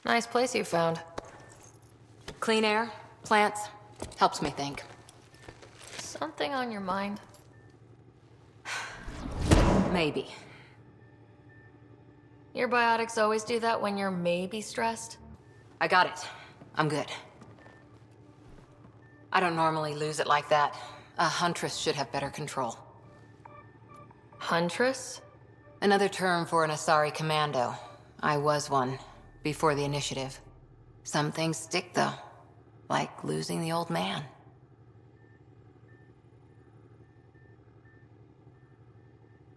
Nice place you found. Clean air, plants, helps me think. Something on your mind? Maybe. Your biotics always do that when you're maybe stressed? I got it. I'm good. I don't normally lose it like that. A huntress should have better control. Huntress? Another term for an Asari commando. I was one, before the initiative. Some things stick, though. Like losing the old man.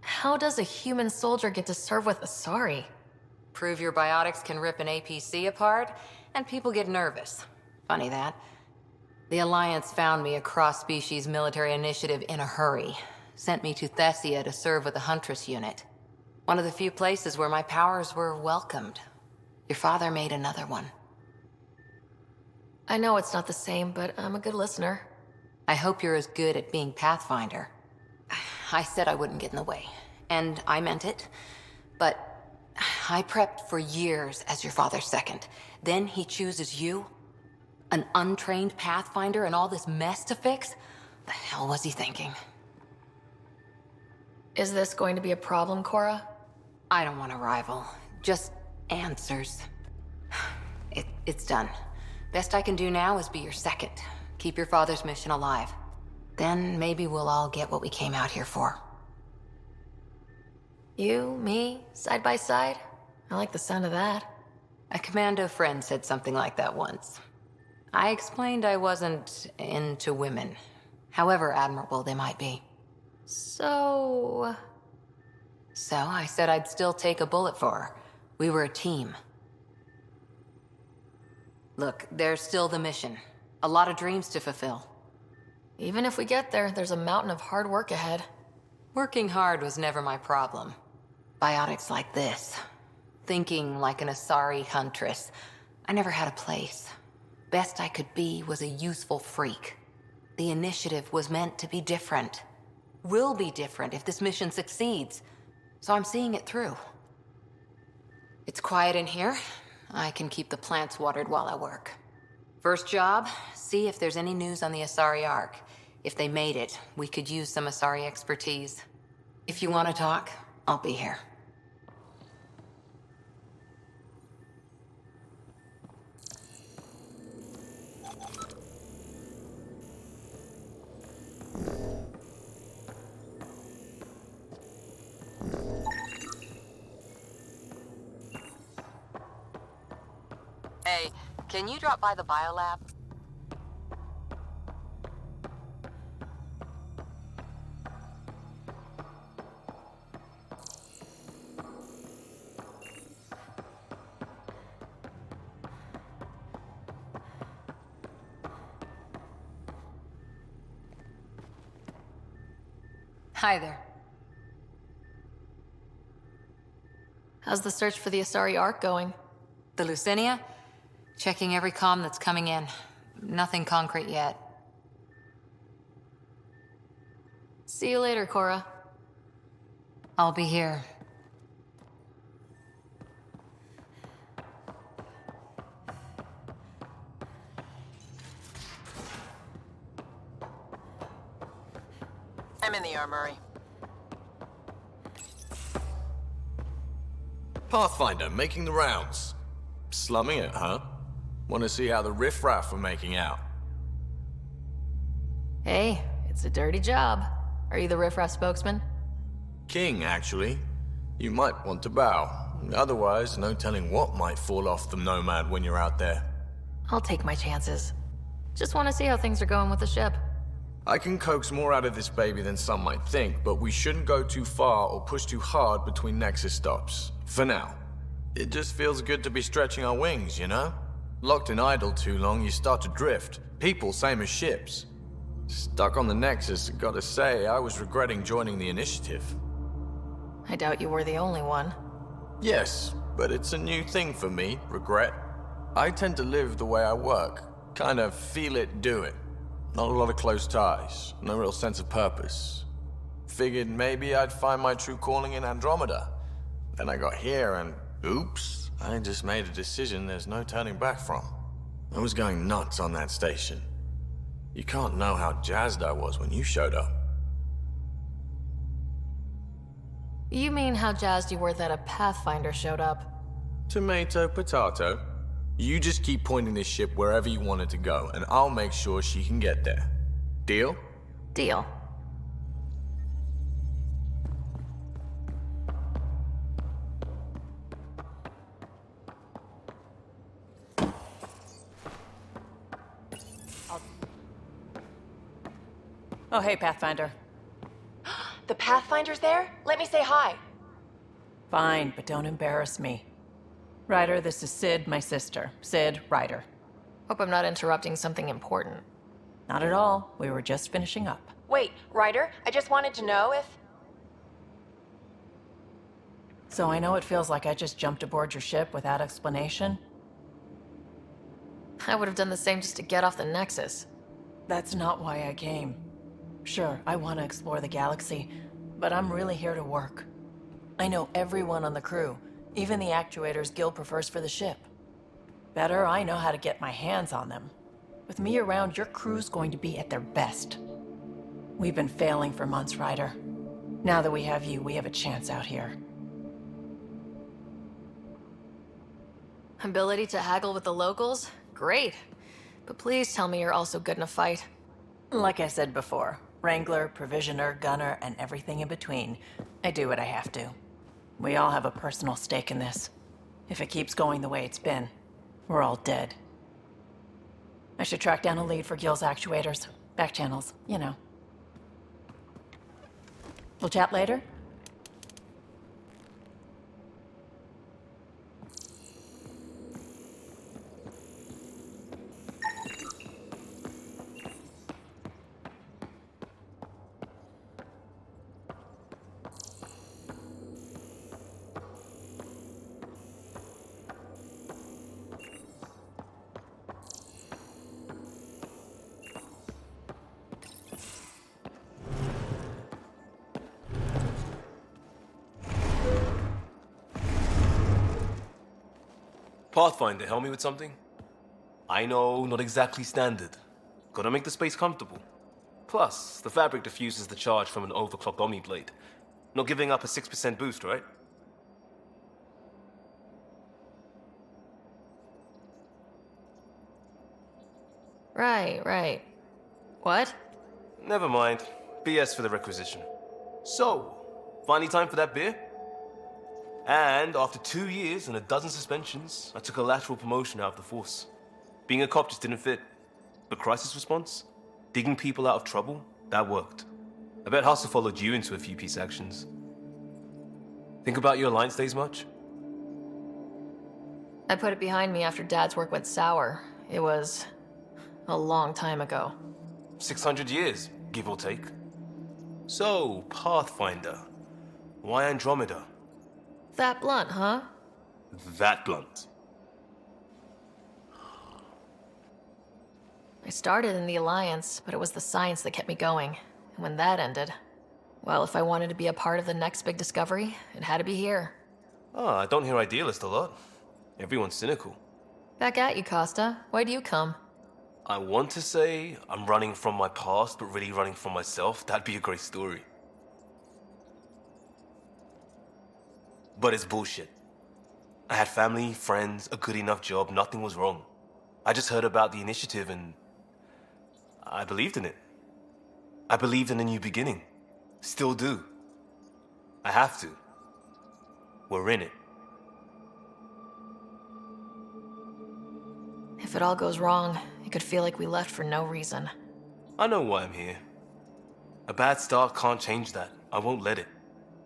How does a human soldier get to serve with Asari? Prove your biotics can rip an APC apart, and people get nervous. Funny that. The Alliance found me a cross-species military initiative in a hurry. Sent me to Thessia to serve with the Huntress unit. One of the few places where my powers were welcomed. Your father made another one. I know it's not the same, but I'm a good listener. I hope you're as good at being Pathfinder. I said I wouldn't get in the way, and I meant it. But I prepped for years as your father's second. Then he chooses you? An untrained Pathfinder and all this mess to fix? The hell was he thinking? Is this going to be a problem, Cora? I don't want a rival. Just answers. It's done. Best I can do now is be your second. Keep your father's mission alive. Then maybe we'll all get what we came out here for. You, me, side by side? I like the sound of that. A commando friend said something like that once. I explained I wasn't into women, however admirable they might be. So I said I'd still take a bullet for her. We were a team. Look, there's still the mission. A lot of dreams to fulfill. even if we get there, there's a mountain of hard work ahead. Working hard was never my problem. Biotics like this. Thinking like an Asari huntress. I never had a place. Best I could be was a useful freak. The initiative was meant to be different. Will be different if this mission succeeds. So I'm seeing it through. It's quiet in here. I can keep the plants watered while I work. First job, see if there's any news on the Asari Ark. If they made it, we could use some Asari expertise. If you want to talk, I'll be here. Hey, can you drop by the biolab? Hi there. How's the search for the Asari Ark going? The Lucinia? Checking every comm that's coming in. Nothing concrete yet. See you later, Cora. I'll be here. I'm in the armory. Pathfinder, making the rounds. Slumming it, huh? Want to see how the riffraff are making out? Hey, it It's a dirty job. Are you the riffraff spokesman? King, actually. You might want to bow. Otherwise, no telling what might fall off the Nomad when you're out there. I'll take my chances. Just want to see how things are going with the ship. I can coax more out of this baby than some might think, but we shouldn't go too far or push too hard between Nexus stops. For now. It just feels good to be stretching our wings, you know? Locked in idle too long, you start to drift. People, same as ships. Stuck on the Nexus, gotta say, I was regretting joining the Initiative. I doubt you were the only one. Yes, but it's a new thing for me, regret. I tend to live the way I work. Kind of feel it, do it. Not a lot of close ties, no real sense of purpose. Figured maybe I'd find my true calling in Andromeda. Then I got here and, oops, I just made a decision there's no turning back from. I was going nuts on that station. You can't know how jazzed I was when you showed up. You mean how jazzed you were that a Pathfinder showed up? Tomato, potato. You just keep pointing this ship wherever you want it to go, and I'll make sure she can get there. Deal? Deal. Oh, hey, Pathfinder. The Pathfinder's there? Let me say hi. Fine, but don't embarrass me. Ryder, this is Sid, my sister. Sid, Ryder. Hope I'm not interrupting something important. Not at all. We were just finishing up. Wait, Ryder, I just wanted to know if... So I know it feels like I just jumped aboard your ship without explanation. I would have done the same just to get off the Nexus. That's not why I came. Sure, I want to explore the galaxy, but I'm really here to work. I know everyone on the crew, even the actuators Gil prefers for the ship. Better, I know how to get my hands on them. With me around, your crew's going to be at their best. We've been failing for months, Ryder. Now that we have you, we have a chance out here. Ability to haggle with the locals? Great. But please tell me you're also good in a fight. Like I said before, Wrangler, Provisioner, Gunner, and everything in between. I do what I have to. We all have a personal stake in this. If it keeps going the way it's been, we're all dead. I should track down a lead for Gil's actuators. Back channels, you know. We'll chat later? Pathfinder, help me with something? I know, not exactly standard. Gotta make the space comfortable. Plus, the fabric diffuses the charge from an overclocked Omniblade. Not giving up a 6% boost, right? Right. What? Never mind. BS for the requisition. So, finally time for that beer? And after 2 years and a dozen suspensions, I took a lateral promotion out of the force. Being a cop just didn't fit. But crisis response? Digging people out of trouble? That worked. I bet Hustle followed you into a few peace actions. Think about your Alliance days much? I put it behind me after Dad's work went sour. It was a long time ago. 600 years, give or take. So, Pathfinder. Why Andromeda? That blunt, huh? That blunt. I started in the Alliance, but it was the science that kept me going. And when that ended, well, if I wanted to be a part of the next big discovery, it had to be here. I don't hear idealist a lot. Everyone's cynical. Back at you, Costa. Why do you come? I want to say I'm running from my past, but really running from myself. That'd be a great story. But it's bullshit. I had family, friends, a good enough job, nothing was wrong. I just heard about the initiative and I believed in it. I believed in a new beginning. Still do. I have to. We're in it. If it all goes wrong, it could feel like we left for no reason. I know why I'm here. A bad start can't change that. I won't let it.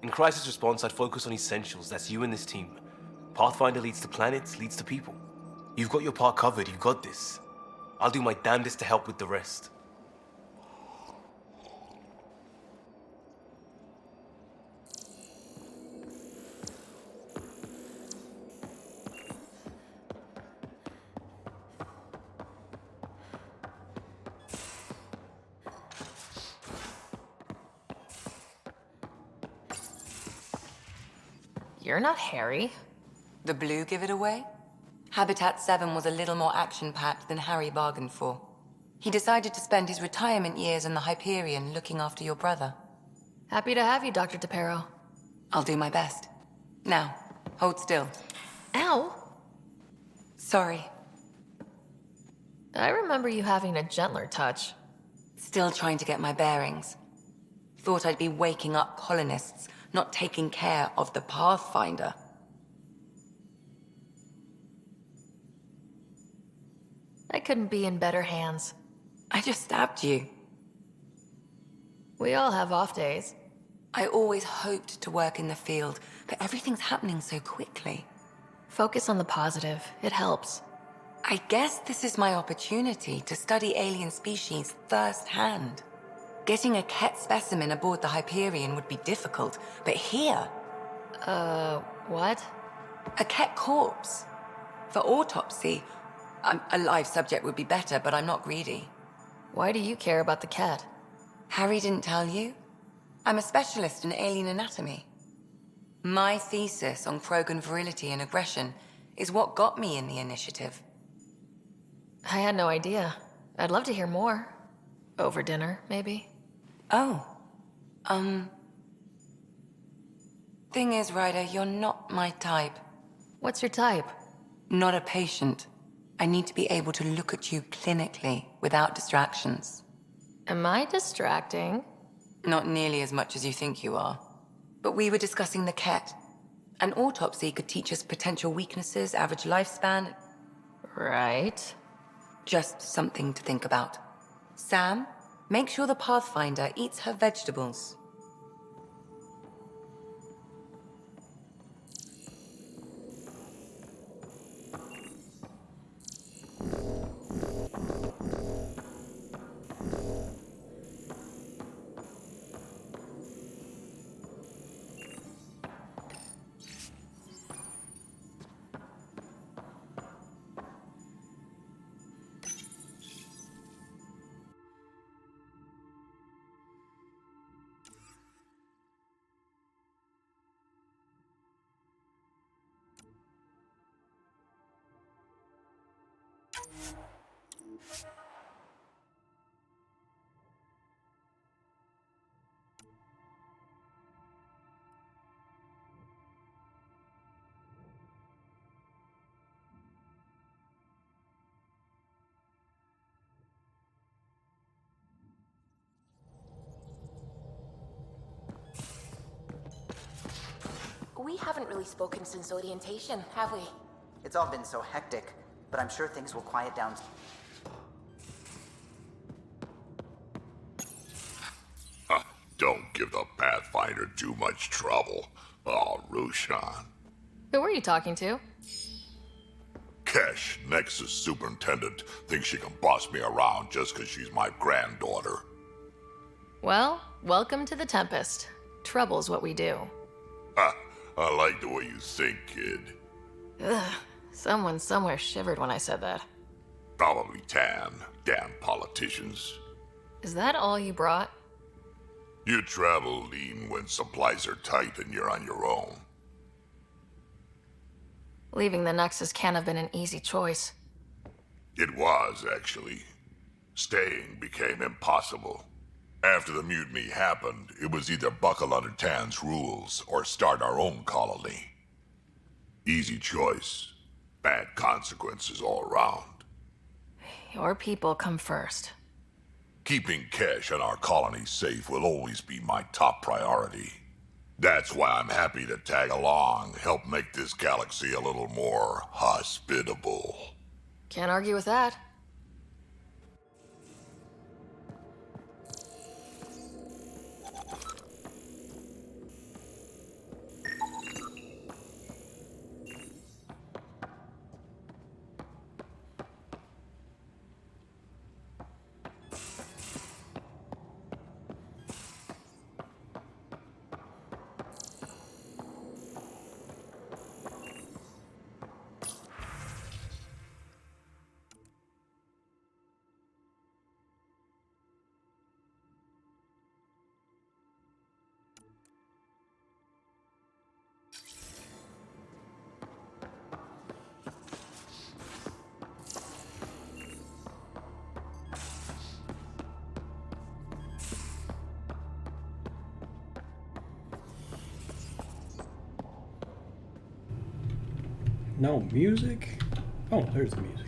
In crisis response, I'd focus on essentials. That's you and this team. Pathfinder leads to planets, leads to people. You've got your part covered. You've got this. I'll do my damnedest to help with the rest. You're not Harry. The blue give it away? Habitat 7 was a little more action-packed than Harry bargained for. He decided to spend his retirement years in the Hyperion looking after your brother. Happy to have you, Dr. DePero. I'll do my best. Now, hold still. Ow! Sorry. I remember you having a gentler touch. Still trying to get my bearings. Thought I'd be waking up colonists, not taking care of the Pathfinder. I couldn't be in better hands. I just stabbed you. We all have off days. I always hoped to work in the field, but everything's happening so quickly. Focus on the positive. It helps. I guess this is my opportunity to study alien species firsthand. Getting a Ket specimen aboard the Hyperion would be difficult, but here, What? a Ket corpse. For autopsy, a live subject would be better, but I'm not greedy. Why do you care about the cat? Harry didn't tell you? I'm a specialist in alien anatomy. My thesis on Krogan virility and aggression is what got me in the initiative. I had no idea. I'd love to hear more. Over dinner, maybe? Oh. Thing is, Ryder, you're not my type. What's your type? Not a patient. I need to be able to look at you clinically without distractions. Am I distracting? Not nearly as much as you think you are. But we were discussing the Ket. An autopsy could teach us potential weaknesses, average lifespan. Right. Just something to think about. Sam, make sure the Pathfinder eats her vegetables. We haven't really spoken since orientation, have we? It's all been so hectic, but I'm sure things will quiet down. Don't give the Pathfinder too much trouble. Oh, Rushan. Who were you talking to? Kesh, Nexus Superintendent, thinks she can boss me around just 'cause she's my granddaughter. Well, welcome to the Tempest. Trouble's what we do. Ha! I like the way you think, kid. Ugh. Someone somewhere shivered when I said that. Probably Tan. Damn politicians. Is that all you brought? You travel lean when supplies are tight and you're on your own. Leaving the Nexus can't have been an easy choice. It was, actually. Staying became impossible. After the mutiny happened, it was either buckle under Tan's rules or start our own colony. Easy choice. Bad consequences all around. Your people come first. Keeping Kesh and our colony safe will always be my top priority. That's why I'm happy to tag along, help make this galaxy a little more hospitable. Can't argue with that. No music? Oh, there's the music.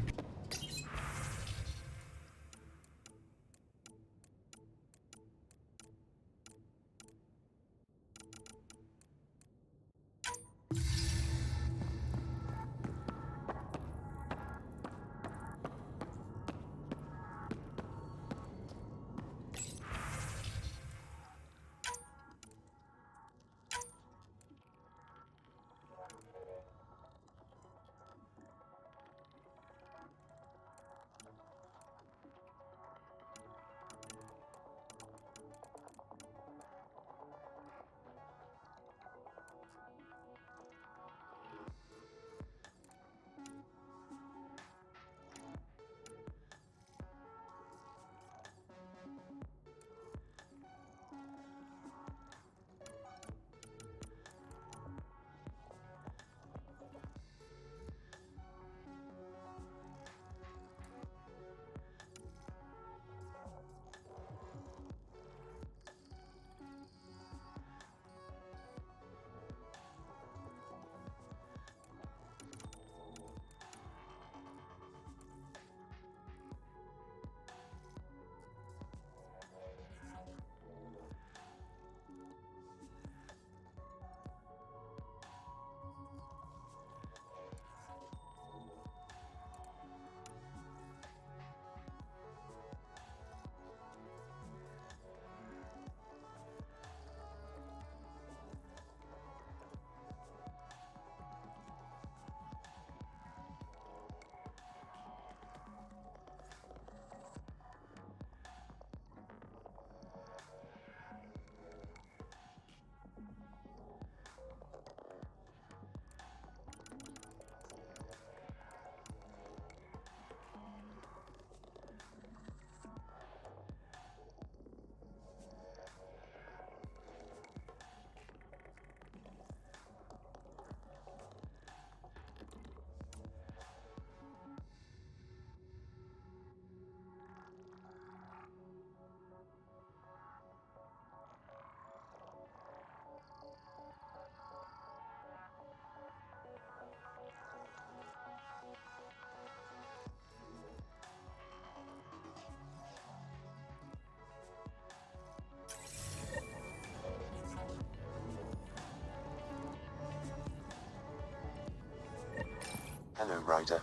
Hello, Ryder.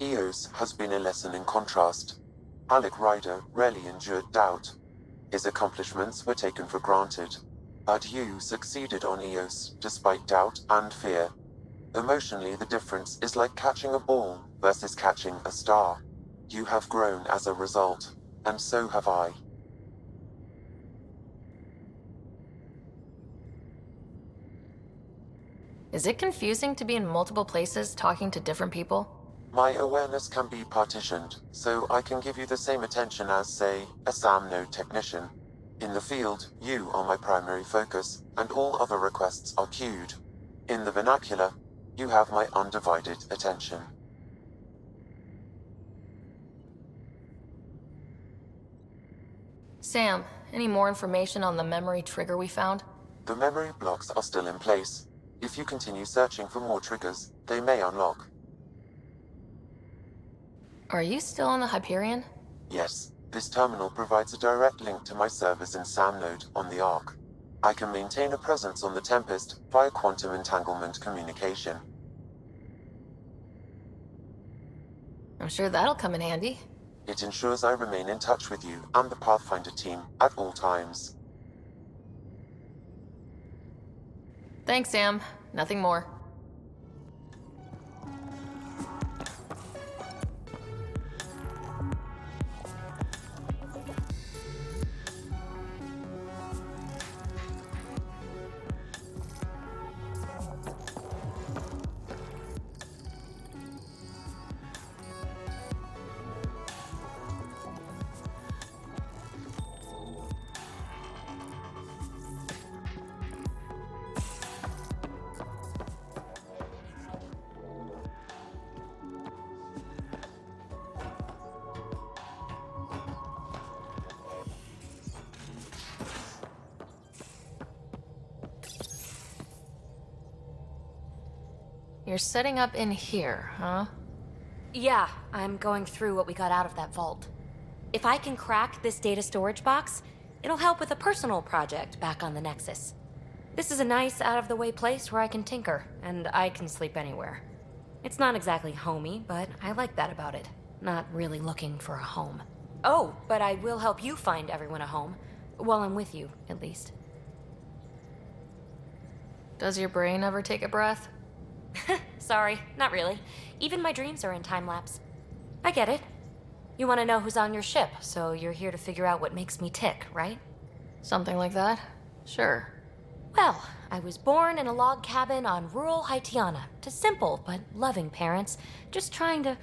Eos has been a lesson in contrast. Alec Ryder rarely endured doubt. His accomplishments were taken for granted. But you succeeded on Eos, despite doubt and fear. Emotionally, the difference is like catching a ball versus catching a star. You have grown as a result, and so have I. Is it confusing to be in multiple places talking to different people? My awareness can be partitioned, so I can give you the same attention as, say, a SAM node technician. In the field, you are my primary focus, and all other requests are queued. In the vernacular, you have my undivided attention. Sam, any more information on the memory trigger we found? The memory blocks are still in place. If you continue searching for more triggers, they may unlock. Are you still on the Hyperion? Yes, This terminal provides a direct link to my servers in SAM node on the Ark. I can maintain a presence on the Tempest via quantum entanglement communication. I'm sure that'll come in handy. It ensures I remain in touch with you and the Pathfinder team at all times. Thanks, Sam. Nothing more. You're setting up in here, huh? Yeah, I'm going through what we got out of that vault. If I can crack this data storage box, it'll help with a personal project back on the Nexus. This is a nice, out-of-the-way place where I can tinker, and I can sleep anywhere. It's not exactly homey, but I like that about it. Not really looking for a home. Oh, but I will help you find everyone a home. While I'm with you, at least. Does your brain ever take a breath? Sorry, not really. Even my dreams are in time-lapse. I get it. You want to know who's on your ship, so you're here to figure out what makes me tick, right? Something like that? Sure. Well, I was born in a log cabin on rural Haitiana to simple but loving parents, just trying to...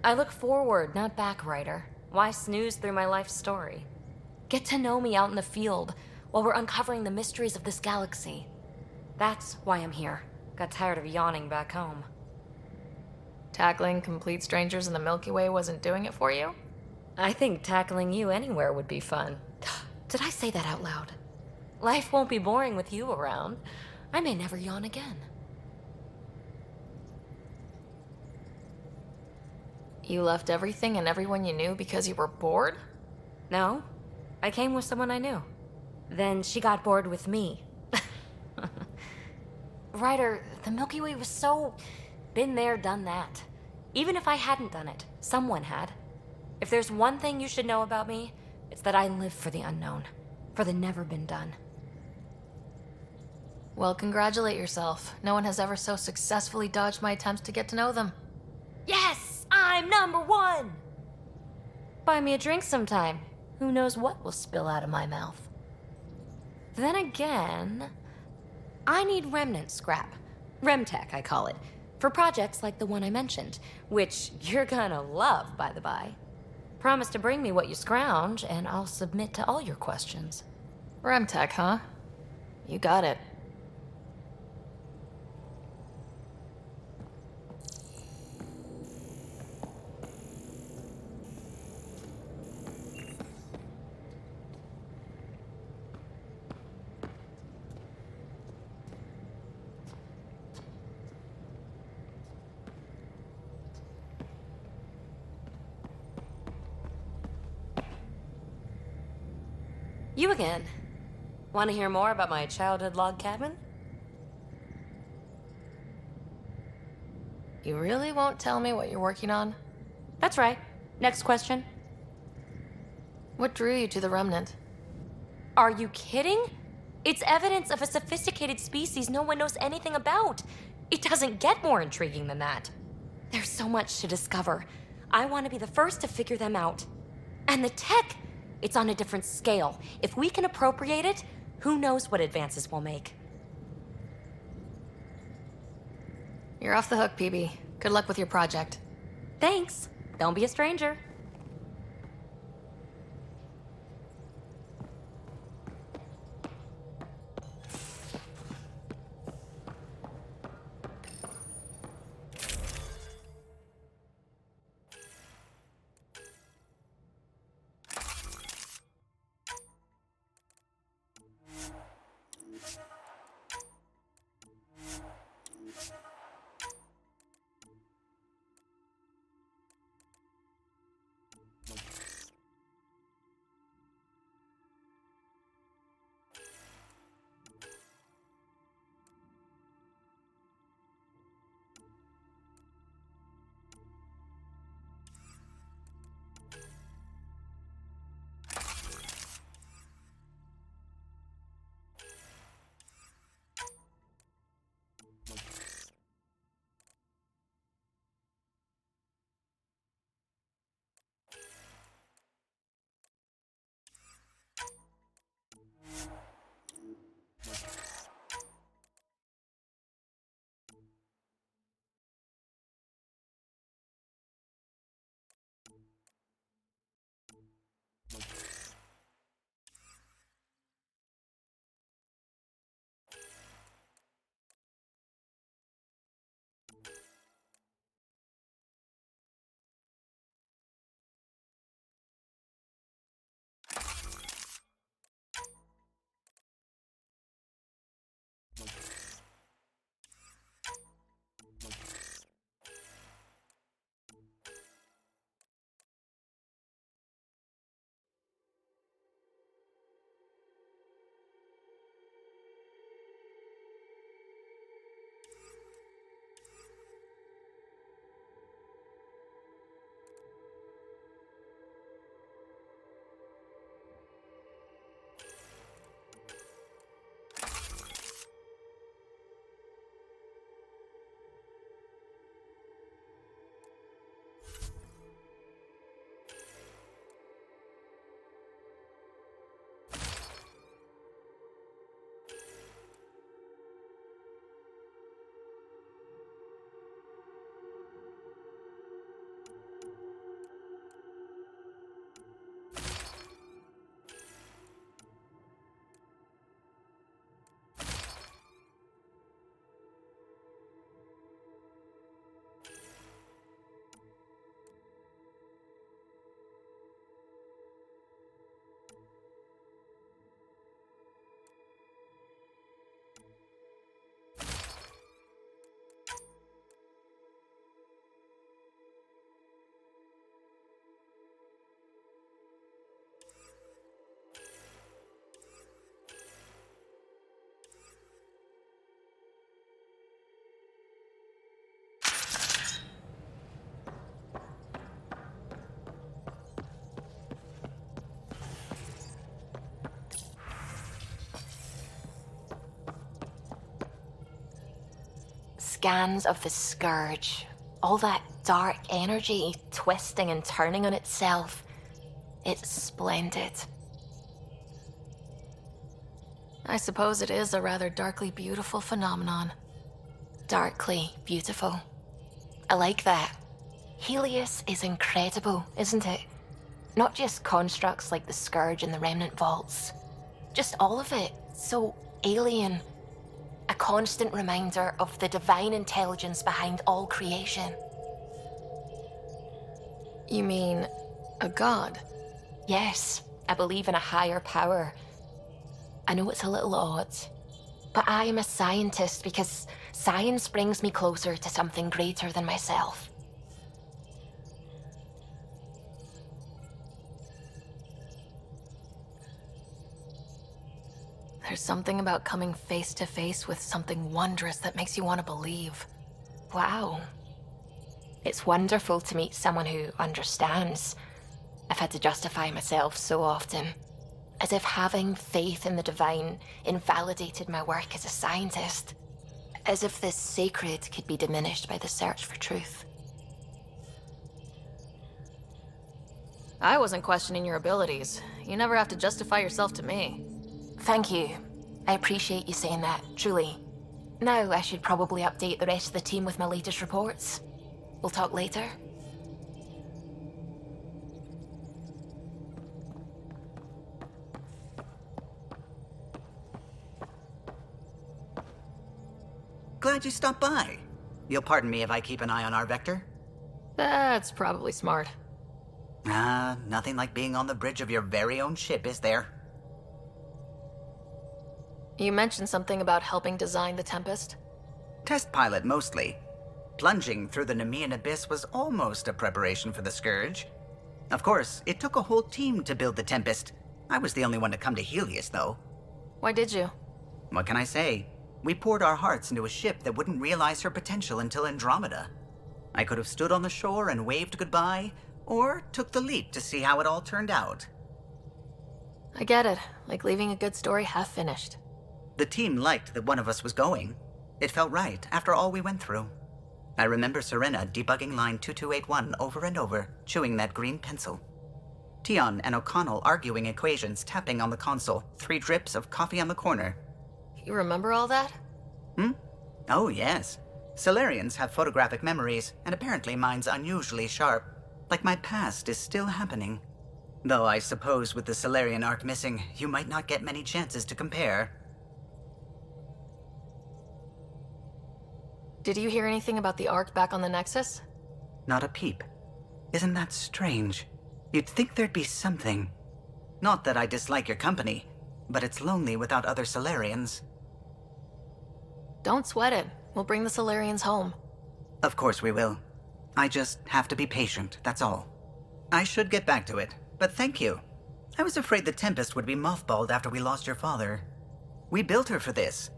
I look forward, not back, Ryder. Why snooze through my life story? Get to know me out in the field while we're uncovering the mysteries of this galaxy. That's why I'm here. Got tired of yawning back home. Tackling complete strangers in the Milky Way wasn't doing it for you? I think tackling you anywhere would be fun. Did I say that out loud? Life won't be boring with you around. I may never yawn again. You left everything and everyone you knew because you were bored? No. I came with someone I knew. Then she got bored with me. Ryder, the Milky Way was so... been there, done that. Even if I hadn't done it, someone had. If there's one thing you should know about me, it's that I live for the unknown. For the never been done. Well, congratulate yourself. No one has ever so successfully dodged my attempts to get to know them. Yes! I'm #1! Buy me a drink sometime. Who knows what will spill out of my mouth. Then again... I need remnant scrap. Remtech, I call it. For projects like the one I mentioned. Which you're gonna love, by the by. Promise to bring me what you scrounge, and I'll submit to all your questions. Remtech, huh? You got it. You again. Want to hear more about my childhood log cabin? You really won't tell me what you're working on? That's right. Next question. What drew you to the Remnant? Are you kidding? It's evidence of a sophisticated species no one knows anything about. It doesn't get more intriguing than that. There's so much to discover. I want to be the first to figure them out. And the tech, it's on a different scale. If we can appropriate it, who knows what advances we'll make. You're off the hook, PB. Good luck with your project. Thanks. Don't be a stranger. scans of the Scourge, all that dark energy twisting and turning on itself, it's splendid. I suppose it is a rather darkly beautiful phenomenon. Darkly beautiful. I like that. Helios is incredible, isn't it? Not just constructs like the Scourge and the Remnant Vaults. Just all of it. So alien. A constant reminder of the divine intelligence behind all creation. You mean a god? Yes, I believe in a higher power. I know it's a little odd, but I am a scientist because science brings me closer to something greater than myself. There's something about coming face to face with something wondrous that makes you want to believe. Wow. It's wonderful to meet someone who understands. I've had to justify myself so often, as if having faith in the divine invalidated my work as a scientist. As if this sacred could be diminished by the search for truth. I wasn't questioning your abilities. You never have to justify yourself to me. Thank you. I appreciate you saying that, truly. Now I should probably update the rest of the team with my latest reports. We'll talk later. Glad you stopped by. You'll pardon me if I keep an eye on our vector? That's probably smart. Nothing like being on the bridge of your very own ship, is there? You mentioned something about helping design the Tempest? Test pilot, mostly. Plunging through the Nemean abyss was almost a preparation for the Scourge. Of course, it took a whole team to build the Tempest. I was the only one to come to Helios, though. Why did you? What can I say? We poured our hearts into a ship that wouldn't realize her potential until Andromeda. I could have stood on the shore and waved goodbye, or took the leap to see how it all turned out. I get it. Like leaving a good story half finished. The team liked that one of us was going. It felt right after all we went through. I remember Serena debugging line 2281 over and over, chewing that green pencil. Tion and O'Connell arguing equations, tapping on the console, 3 drips of coffee on the corner. You remember all that? Oh, yes. Solarians have photographic memories, and apparently mine's unusually sharp. Like my past is still happening. Though I suppose with the Solarian arc missing, you might not get many chances to compare. Did you hear anything about the Ark back on the Nexus? Not a peep. Isn't that strange? You'd think there'd be something. Not that I dislike your company, but it's lonely without other Solarians. Don't sweat it. We'll bring the Solarians home. Of course we will. I just have to be patient, that's all. I should get back to it, but thank you. I was afraid the Tempest would be mothballed after we lost your father. We built her for this.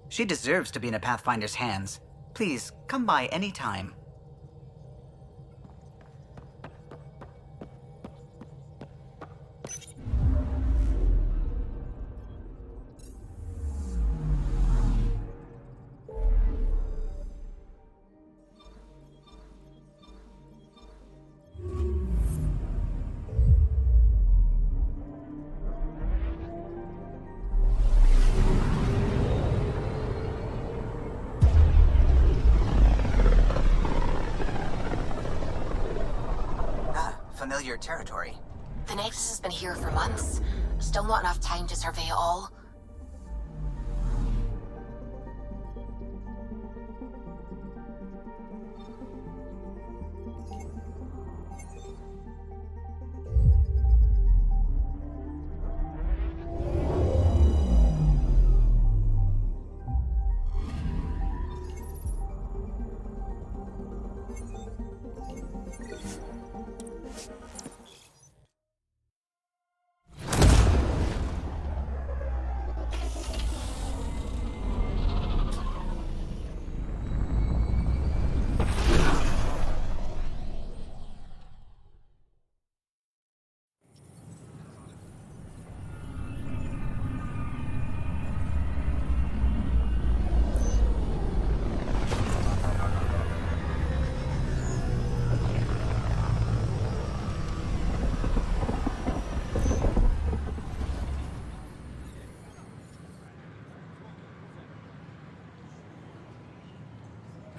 She deserves to be in a Pathfinder's hands. Please, come by any time. Familiar territory. The Nexus has been here for months. Still not enough time to survey it all.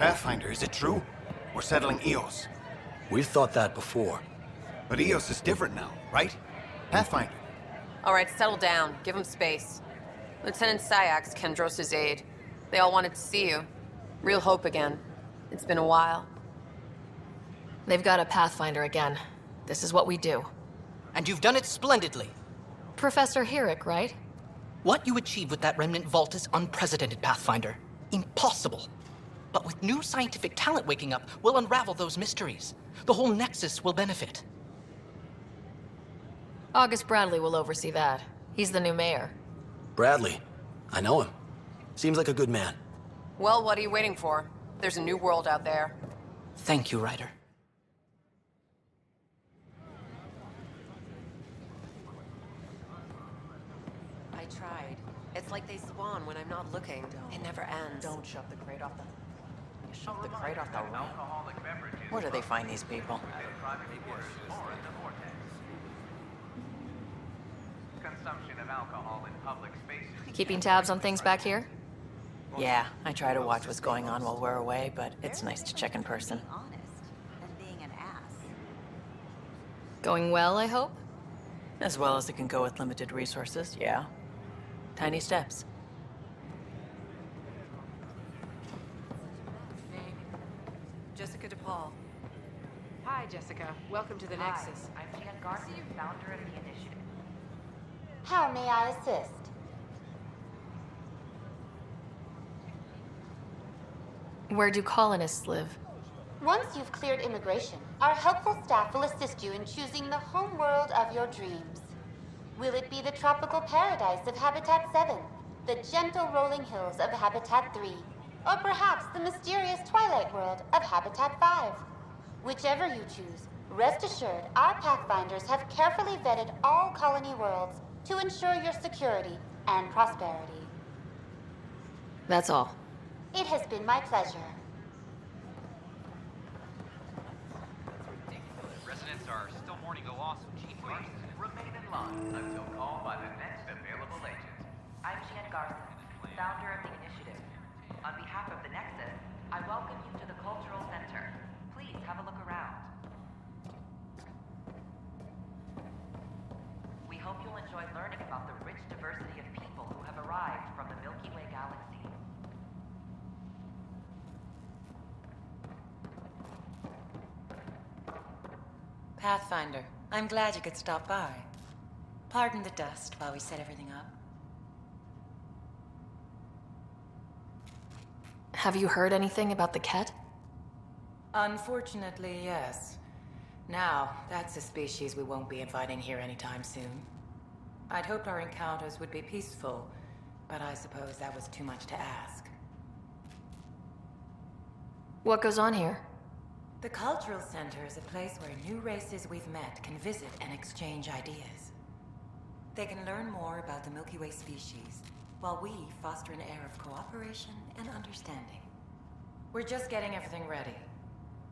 Pathfinder, is it true? We're settling Eos. We've thought that before. But Eos is different now, right? Pathfinder. All right, settle down. Give him space. Lieutenant Syax, Kendros' aide. They all wanted to see you. Real hope again. It's been a while. They've got a Pathfinder again. This is what we do. And you've done it splendidly. Professor Herrick, right? What you achieved with that remnant vault is unprecedented, Pathfinder. Impossible. But with new scientific talent waking up, we'll unravel those mysteries. The whole Nexus will benefit. August Bradley will oversee that. He's the new mayor. Bradley. I know him. Seems like a good man. Well, what are you waiting for? There's a new world out there. Thank you, Ryder. I tried. It's like they spawn when I'm not looking. It never ends. Don't shut the crate off the... You shut the crate off the ramp? Where do they find these people? Consumption of alcohol in public spaces. Keeping tabs on things back here? Yeah, I try to watch what's going on while we're away, but it's nice to check in person. Going well, I hope? As well as it can go with limited resources, yeah. Tiny steps. Jessica DePaul. Hi, Jessica. Welcome to the Nexus. I'm Jan Gardner, founder of the initiative. How may I assist? Where do colonists live? Once you've cleared immigration, our helpful staff will assist you in choosing the home world of your dreams. Will it be the tropical paradise of Habitat 7, the gentle rolling hills of Habitat 3, or perhaps the mysterious twilight world of Habitat 5? Whichever you choose, rest assured our Pathfinders have carefully vetted all colony worlds to ensure your security and prosperity. That's all. It has been my pleasure. Residents are still mourning the loss of Chief Please remain in line until called by the next available agent. I'm Jan Gardner, founder of the initiative. On behalf of the Nexus, I welcome you to the Cultural Center. Please have a look around. We hope you'll enjoy learning about the rich diversity of people who have arrived from the Milky Way galaxy. Pathfinder, I'm glad you could stop by. Pardon the dust while we set everything up. Have you heard anything about the Ket? Unfortunately, yes. Now, that's a species we won't be inviting here anytime soon. I'd hoped our encounters would be peaceful, but I suppose that was too much to ask. What goes on here? The Cultural Center is a place where new races we've met can visit and exchange ideas. They can learn more about the Milky Way species, while we foster an air of cooperation and understanding. We're just getting everything ready.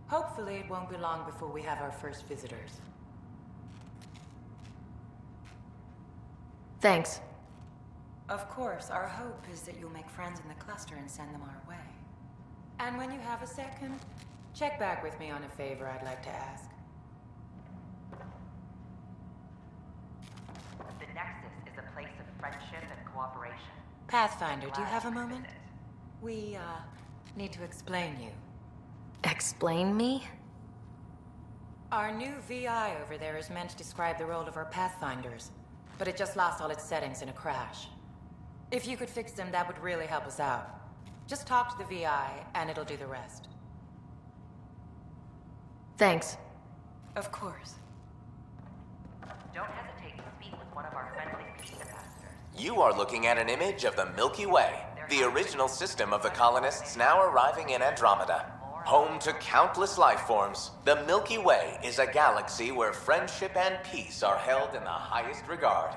Hopefully it won't be long before we have our first visitors. Thanks. Of course, our hope is that you'll make friends in the cluster and send them our way. And when you have a second, check back with me on a favor I'd like to ask. The Nexus is a place of friendship and cooperation. Pathfinder, do you have a moment? We, need to explain you. Explain me? Our new VI over there is meant to describe the role of our Pathfinders, but it just lost all its settings in a crash. If you could fix them, that would really help us out. Just talk to the VI, and it'll do the rest. Thanks. Of course. Don't hesitate to speak with one of our friendly peace ambassadors. You are looking at an image of the Milky Way, the original system of the colonists now arriving in Andromeda. Home to countless life forms, the Milky Way is a galaxy where friendship and peace are held in the highest regard.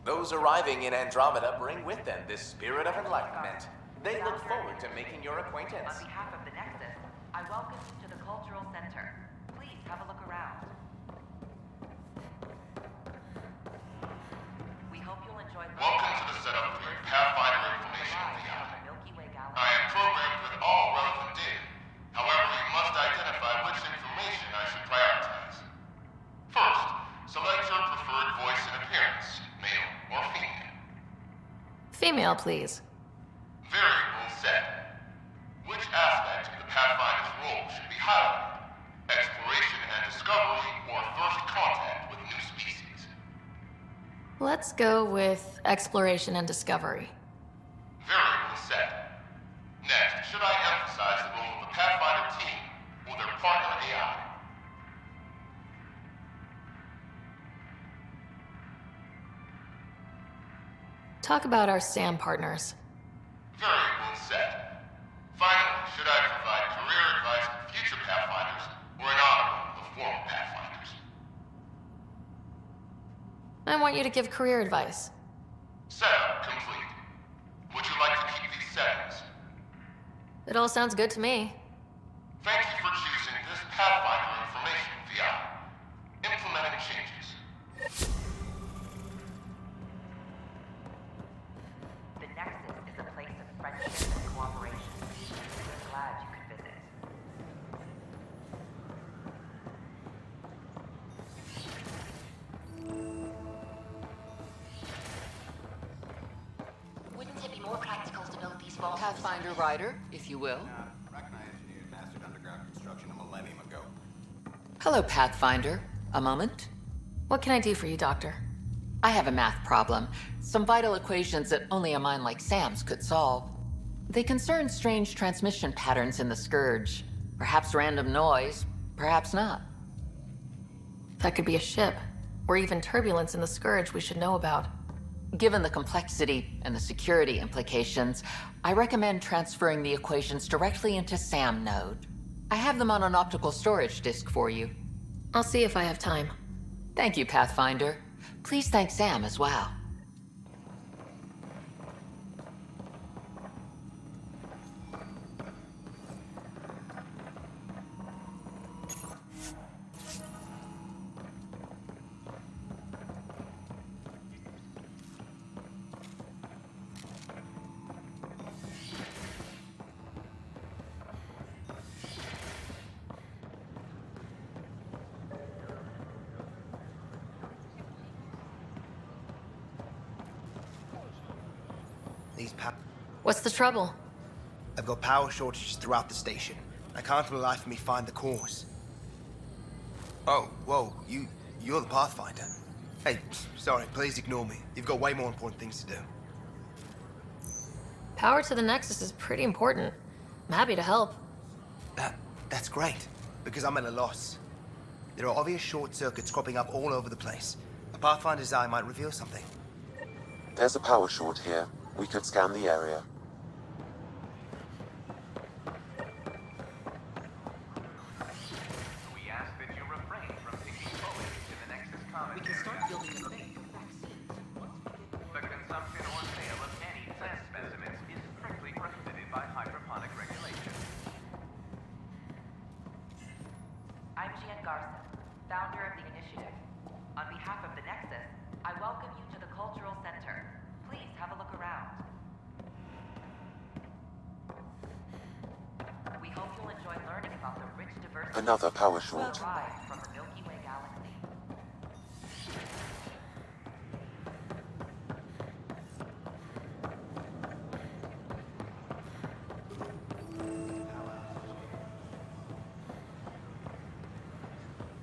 Those arriving in Andromeda bring with them this spirit of enlightenment. They look forward to making your acquaintance. On behalf of the Nexus, I welcome you to the Cultural Center. Please have a look around. We hope you'll enjoy learning. Welcome to the setup for your Pathfinder information VI. I am programmed with all relevant data. Select your preferred voice and appearance, male or female. Female, please. Variable set. Which aspect of the Pathfinder's role should be highlighted? Exploration and discovery, or first contact with new species? Let's go with exploration and discovery. Variable set. Next, should I emphasize the role of the Pathfinder team or their partner AI? Talk about our SAM partners. Variable set. Finally, should I provide career advice to future Pathfinders or an honor of former Pathfinders? I want you to give career advice. Setup complete. Would you like to keep these settings? It all sounds good to me. Thank you for choosing this Pathfinder information VI. Implementing changes. The Nexus is a place of friendship and cooperation. We're glad you could visit. Wouldn't it be more practical to build these vaults? Pathfinder Ryder, if you will. Rachni engineers mastered underground construction a millennium ago. Hello, Pathfinder. A moment? What can I do for you, Doctor? I have a math problem. Some vital equations that only a mind like Sam's could solve. They concern strange transmission patterns in the Scourge. Perhaps random noise, perhaps not. That could be a ship, or even turbulence in the Scourge we should know about. Given the complexity and the security implications, I recommend transferring the equations directly into SAM node. I have them on an optical storage disk for you. I'll see if I have time. Thank you, Pathfinder. Please thank Sam as well. What's the trouble? I've got power shortages throughout the station. I can't for the life of me find the cause. Oh, whoa, you're the Pathfinder. Hey, sorry, please ignore me. You've got way more important things to do. Power to the Nexus is pretty important. I'm happy to help. That's great, because I'm at a loss. There are obvious short circuits cropping up all over the place. A Pathfinder's eye might reveal something. There's a power short here. We could scan the area. We ask that you refrain from picking bullets in the Nexus common. We can start building a vaccine. The consumption or sale of any plant specimens is strictly prohibited by hydroponic regulation. I'm Gian Garson, founder of the initiative. On behalf of the Nexus, I welcome you to the Cultural Center. Please have a look around. We hope you'll enjoy learning about the rich diversity Another power short. derived from the Milky Way galaxy.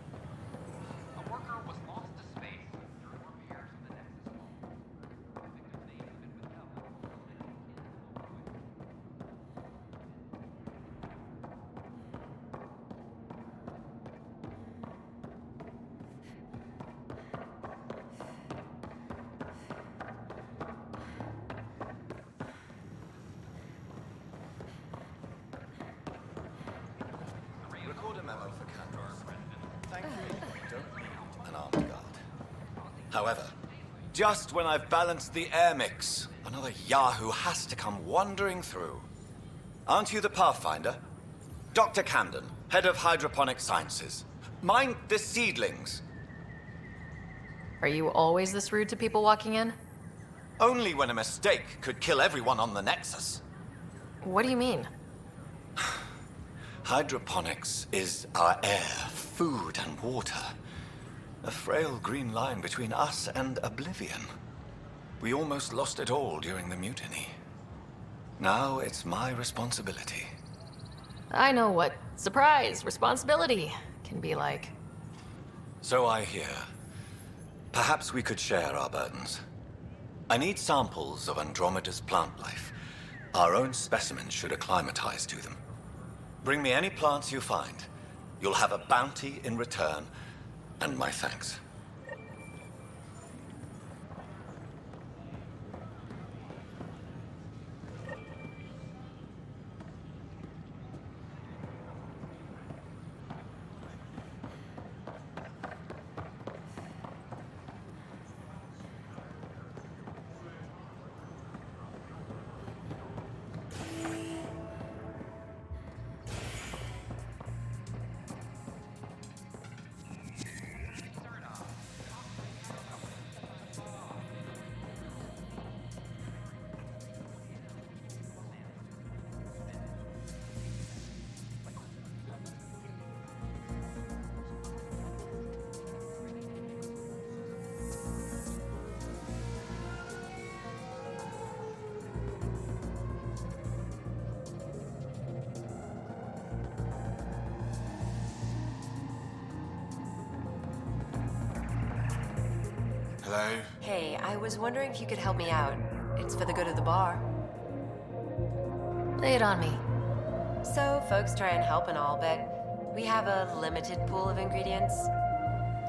A worker was lost to space during repairs of the Nexus vault. The victim's name has been withheld. Record a memo for Kandor. Thank you. Don't need an armed guard. However, just when I've balanced the air mix, another Yahoo has to come wandering through. Aren't you the Pathfinder? Dr. Camden, head of hydroponic sciences. Mind the seedlings. Are you always this rude to people walking in? Only when a mistake could kill everyone on the Nexus. What do you mean? Hydroponics is our air, food, and water. A frail green line between us and oblivion. We almost lost it all during the mutiny. Now it's my responsibility. I know what surprise, responsibility can be like. So I hear. Perhaps we could share our burdens. I need samples of Andromeda's plant life. Our own specimens should acclimatize to them. Bring me any plants you find. You'll have a bounty in return, and my thanks. Hello? Hey, I was wondering if you could help me out. It's for the good of the bar. Lay it on me. So, folks try and help and all, but we have a limited pool of ingredients.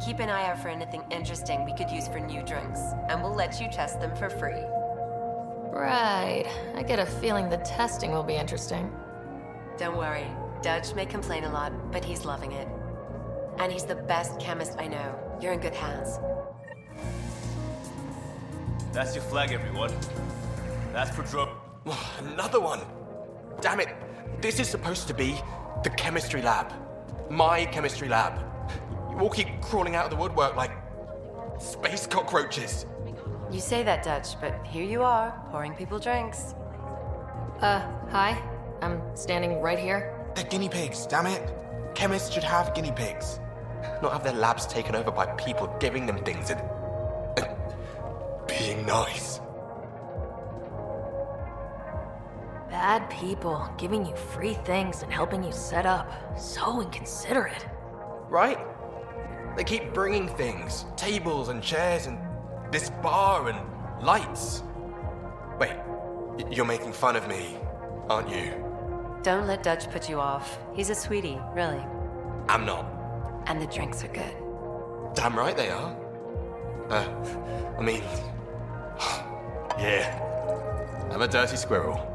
Keep an eye out for anything interesting we could use for new drinks, and we'll let you test them for free. Right. I get a feeling the testing will be interesting. Don't worry, Dutch may complain a lot, but he's loving it. And he's the best chemist I know. You're in good hands. That's your flag, everyone. That's for drop. Another one! Damn it! This is supposed to be the chemistry lab. My chemistry lab. You all keep crawling out of the woodwork like space cockroaches. You say that, Dutch, but here you are, pouring people drinks. Hi. I'm standing right here. They're guinea pigs, damn it. Chemists should have guinea pigs. Not have their labs taken over by people giving them things and being nice. Bad people giving you free things and helping you set up. So inconsiderate. Right? They keep bringing things, tables and chairs and this bar and lights. Wait, you're making fun of me, aren't you? Don't let Dutch put you off. He's a sweetie, really. I'm not. And the drinks are good. Damn right they are. I mean, yeah, I'm a dirty squirrel.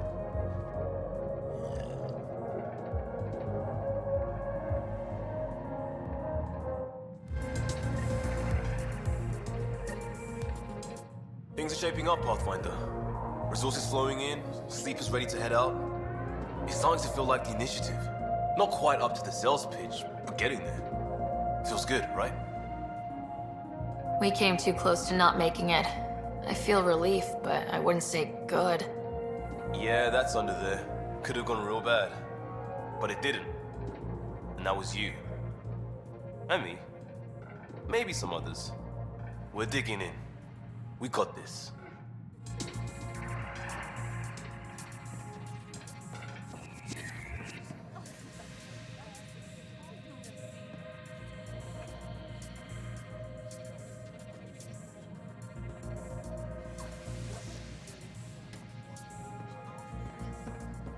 Things are shaping up, Pathfinder. Resources flowing in, sleepers ready to head out. It's starting to feel like the initiative. Not quite up to the sales pitch, but getting there. Feels good, right? We came too close to not making it. I feel relief, but I wouldn't say good. Yeah, that's under there. Could have gone real bad. But it didn't. And that was you. And me. Maybe some others. We're digging in. We got this.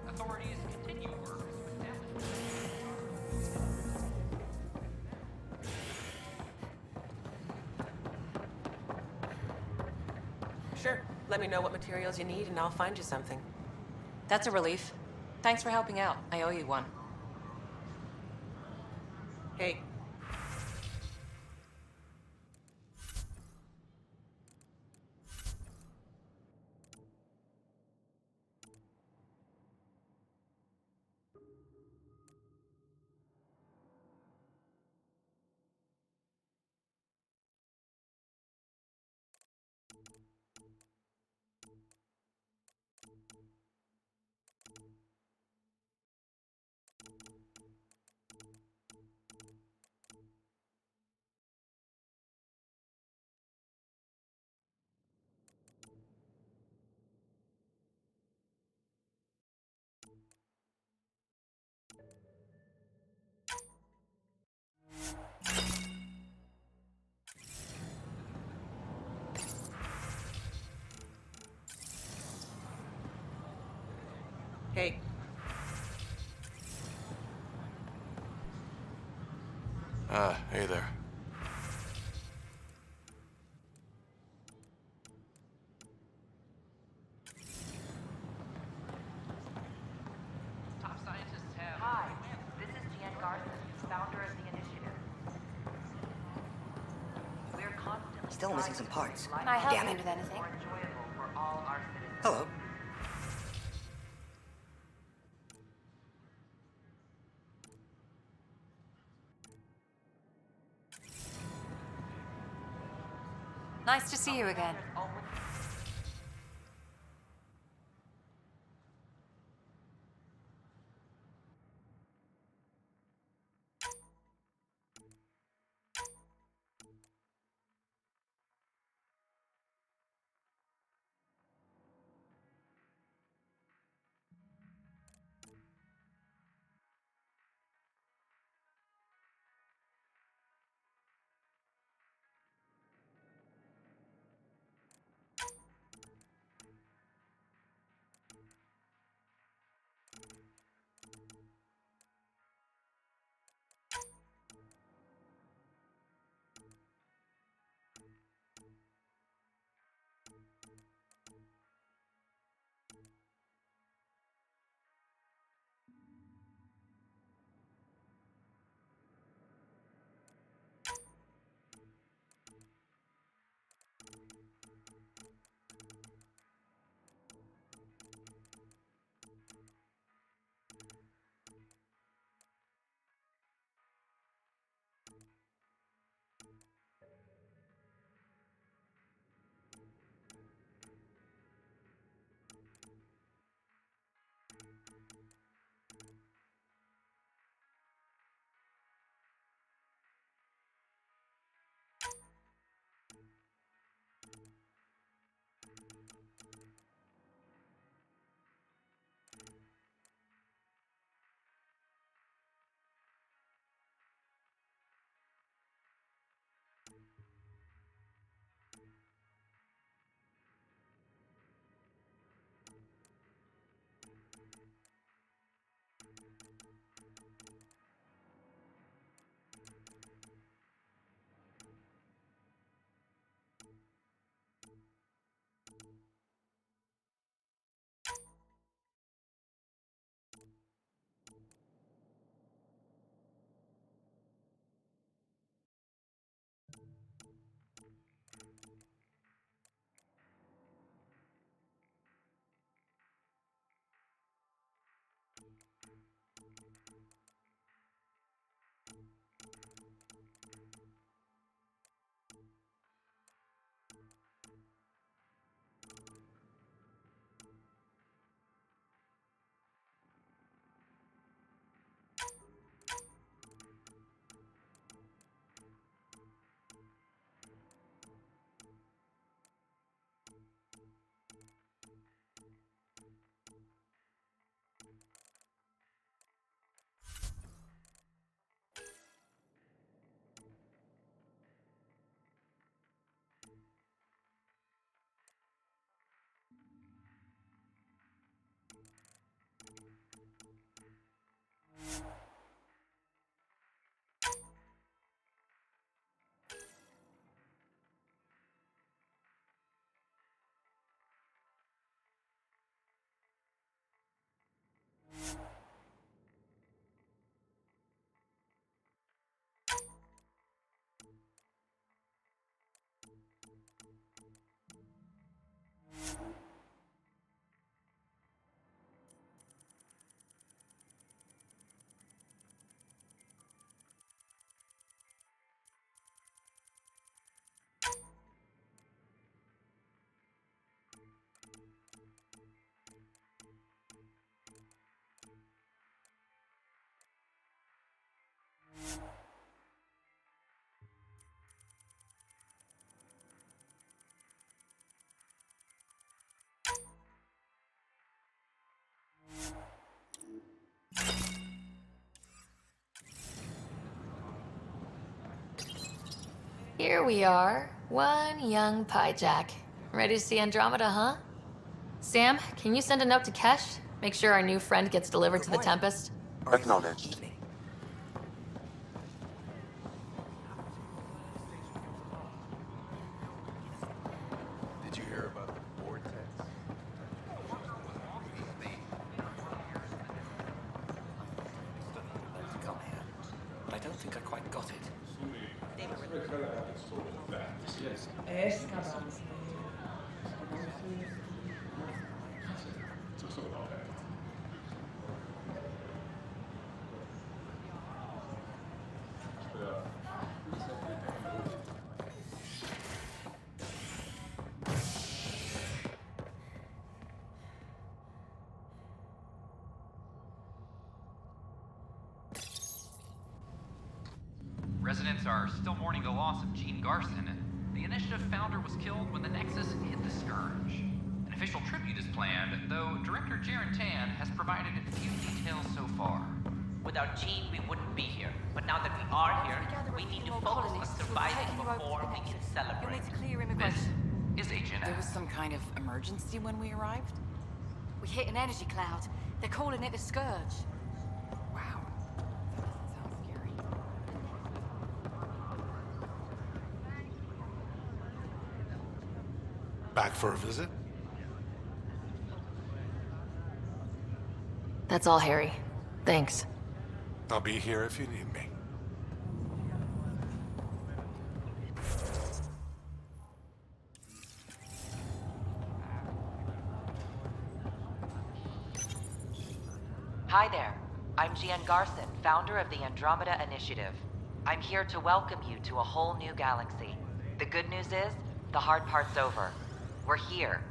Authorities continue work to establish. Sure. Let me know what materials you need and I'll find you something. That's a relief. Thanks for helping out. I owe you one. Hey, Hey. Hey there. Top scientists have... Hi, this is Jan Garson, founder of the initiative. We're constantly... Still missing some parts. Can I help Damn you it. with anything? more enjoyable for all our citizens. Hello. Nice to see you again. Here we are, one young pie jack. Ready to see Andromeda, huh? Sam, can you send a note to Kesh? Make sure our new friend gets delivered to the Tempest. Acknowledged. Did you hear about the vortex? Come here. But I don't think I quite got it. Residents are still mourning the loss of Gene Garson. The initiative founder was killed when the Nexus hit the Scourge. An official tribute is planned, though Director Jaren Tan has provided few details so far. Without Gene, we wouldn't be here. But now that we are here, we need to focus on surviving before we can celebrate. This is Agent There was S. some kind of emergency when we arrived? We hit an energy cloud. They're calling it the Scourge. Wow. That sounds scary. Back for a visit? That's all, Harry. Thanks. I'll be here if you need me. Hi there. I'm Jian Garson, founder of the Andromeda Initiative. I'm here to welcome you to a whole new galaxy. The good news is, the hard part's over. We're here.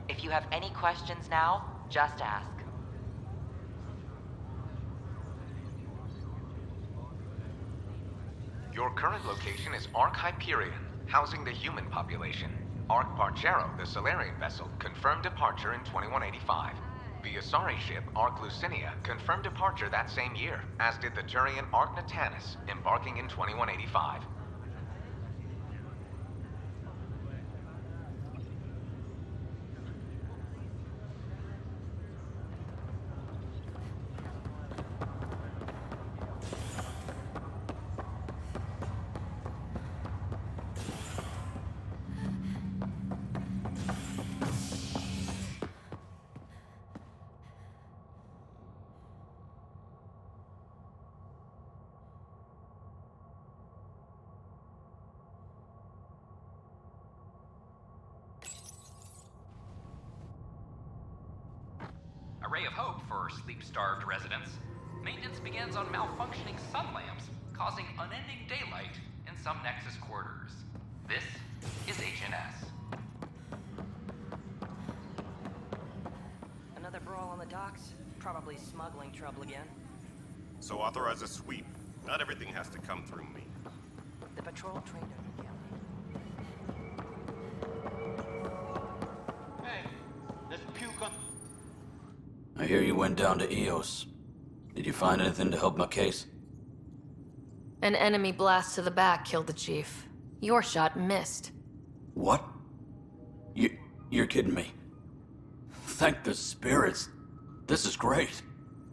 If you have any questions now, just ask. Your current location is Ark Hyperion, housing the human population. Ark Bargero, the Solarian vessel, confirmed departure in 2185. The Asari ship, Ark Lucinia, confirmed departure that same year, as did the Turian Ark Natanus, embarking in 2185. A ray of hope for sleep-starved residents. Maintenance begins on malfunctioning sun lamps, causing unending daylight in some Nexus quarters. This is Agent S. Another brawl on the docks? Probably smuggling trouble again. So authorize a sweep. Not everything has to come through me. The patrol trader. Hey, there's puke on... I hear you went down to Eos. Did you find anything to help my case? An enemy blast to the back killed the chief. Your shot missed. What? You're kidding me. Thank the spirits. This is great.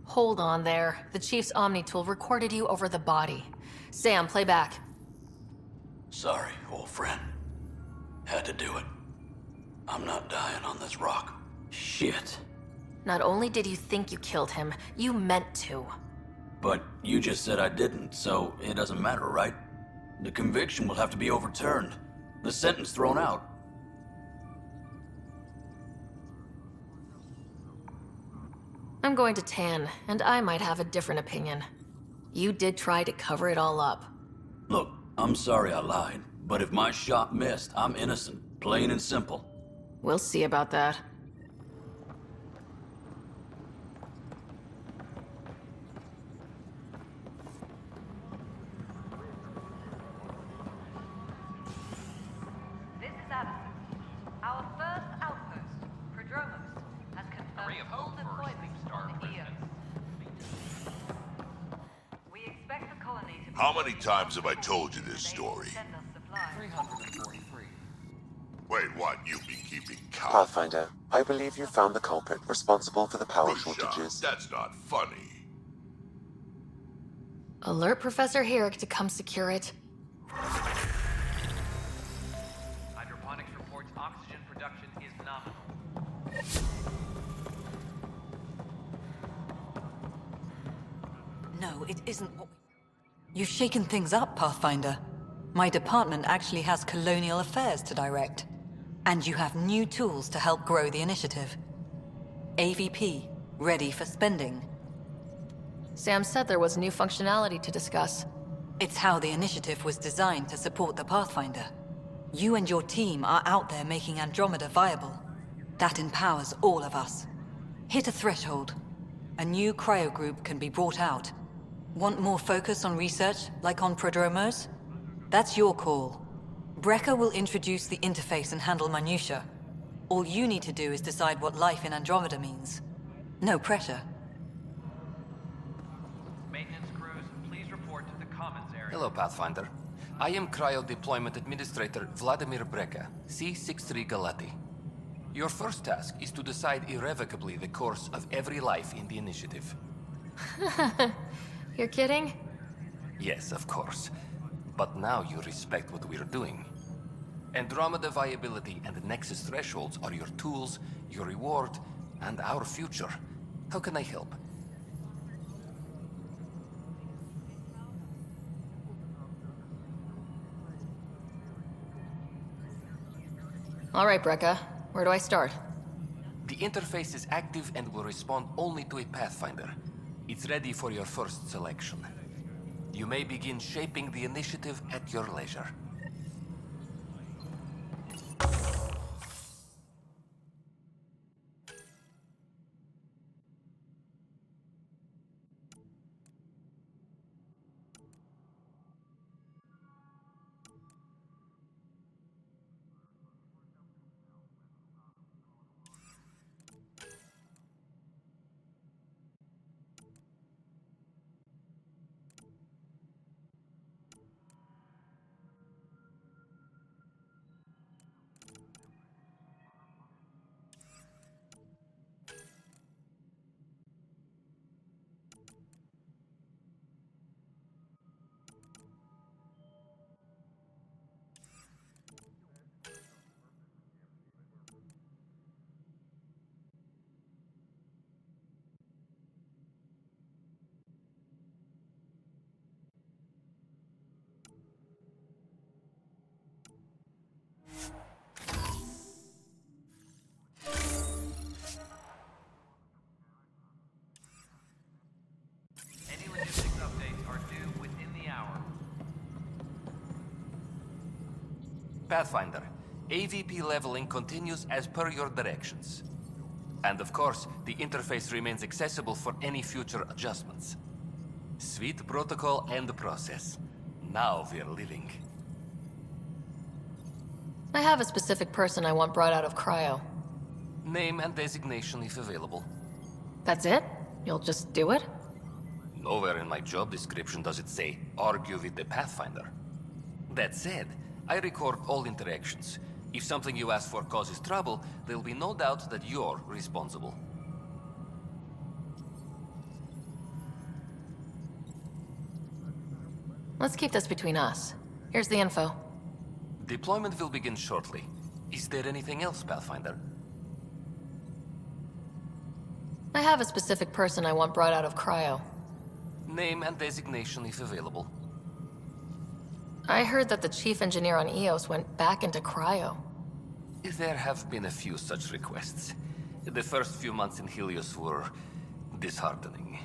Hold on there. The chief's Omni tool recorded you over the body. Sam, play back. Sorry, old friend. Had to do it. I'm not dying on this rock. Shit. Not only did you think you killed him, you meant to. But you just said I didn't, so it doesn't matter, right? The conviction will have to be overturned. The sentence thrown out. I'm going to Tan, and I might have a different opinion. You did try to cover it all up. Look, I'm sorry I lied, but if my shot missed, I'm innocent. Plain and simple. We'll see about that. This is Addison. Our first outpost, Prodromos, has confirmed ray of hope full for deployment sleep-starved to Eos. We expect the colony to be... How many times have I told you this story? Send us supplies. 343. Wait, what? You've been keeping count? Pathfinder, I believe you found the culprit responsible for the power Rusha, shortages. that's not funny. Alert Professor Herrick to come secure it. Hydroponics reports oxygen production is nominal. No, it isn't what You've shaken things up, Pathfinder. My department actually has colonial affairs to direct. And you have new tools to help grow the initiative. AVP, ready for spending. Sam said there was new functionality to discuss. It's how the initiative was designed to support the Pathfinder. You and your team are out there making Andromeda viable. That empowers all of us. Hit a threshold. A new cryo group can be brought out. Want more focus on research, like on prodromos? That's your call. Brecker will introduce the interface and handle minutiae. All you need to do is decide what life in Andromeda means. No pressure. Maintenance crews, please report to the commons area. Hello, Pathfinder. I am Cryo Deployment Administrator Vladimir Breca, C-63 Galati. Your first task is to decide irrevocably the course of every life in the initiative. You're kidding? Yes, of course. But now you respect what we're doing. Andromeda viability and the Nexus thresholds are your tools, your reward, and our future. How can I help? All right, Breca. Where do I start? The interface is active and will respond only to a Pathfinder. It's ready for your first selection. You may begin shaping the initiative at your leisure. Any logistics updates are due within the hour. Pathfinder, AVP leveling continues as per your directions. And of course, the interface remains accessible for any future adjustments. Sweet protocol and process. Now we're living. I have a specific person I want brought out of cryo. Name and designation if available. That's it? You'll just do it? Nowhere in my job description does it say, argue with the Pathfinder. That said, I record all interactions. If something you ask for causes trouble, there'll be no doubt that you're responsible. Let's keep this between us. Here's the info. Deployment will begin shortly. Is there anything else, Pathfinder? I have a specific person I want brought out of cryo. Name and designation if available. I heard that the chief engineer on EOS went back into cryo. There have been a few such requests. The first few months in Helios were disheartening.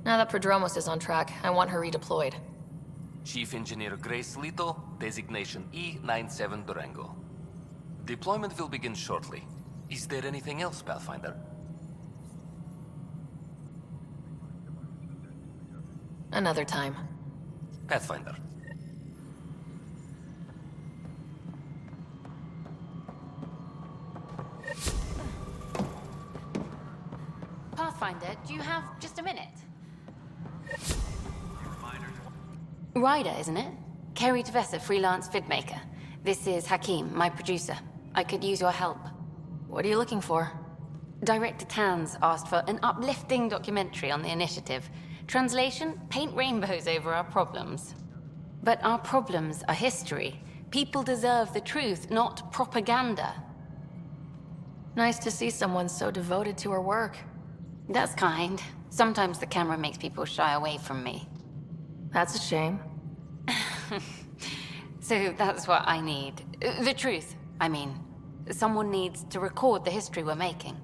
Now that Prodromos is on track, I want her redeployed. Chief Engineer Grace Lito, designation E97 Durango. Deployment will begin shortly. Is there anything else, Pathfinder? Another time. Pathfinder. Pathfinder, do you have just a minute? Ryder, isn't it? Kerry Tavessa, freelance vidmaker. This is Hakim, my producer. I could use your help. What are you looking for? Director Tanz asked for an uplifting documentary on the initiative. Translation, paint rainbows over our problems. But our problems are history. People deserve the truth, not propaganda. Nice to see someone so devoted to her work. That's kind. Sometimes the camera makes people shy away from me. That's a shame. So that's what I need. The truth, I mean. Someone needs to record the history we're making.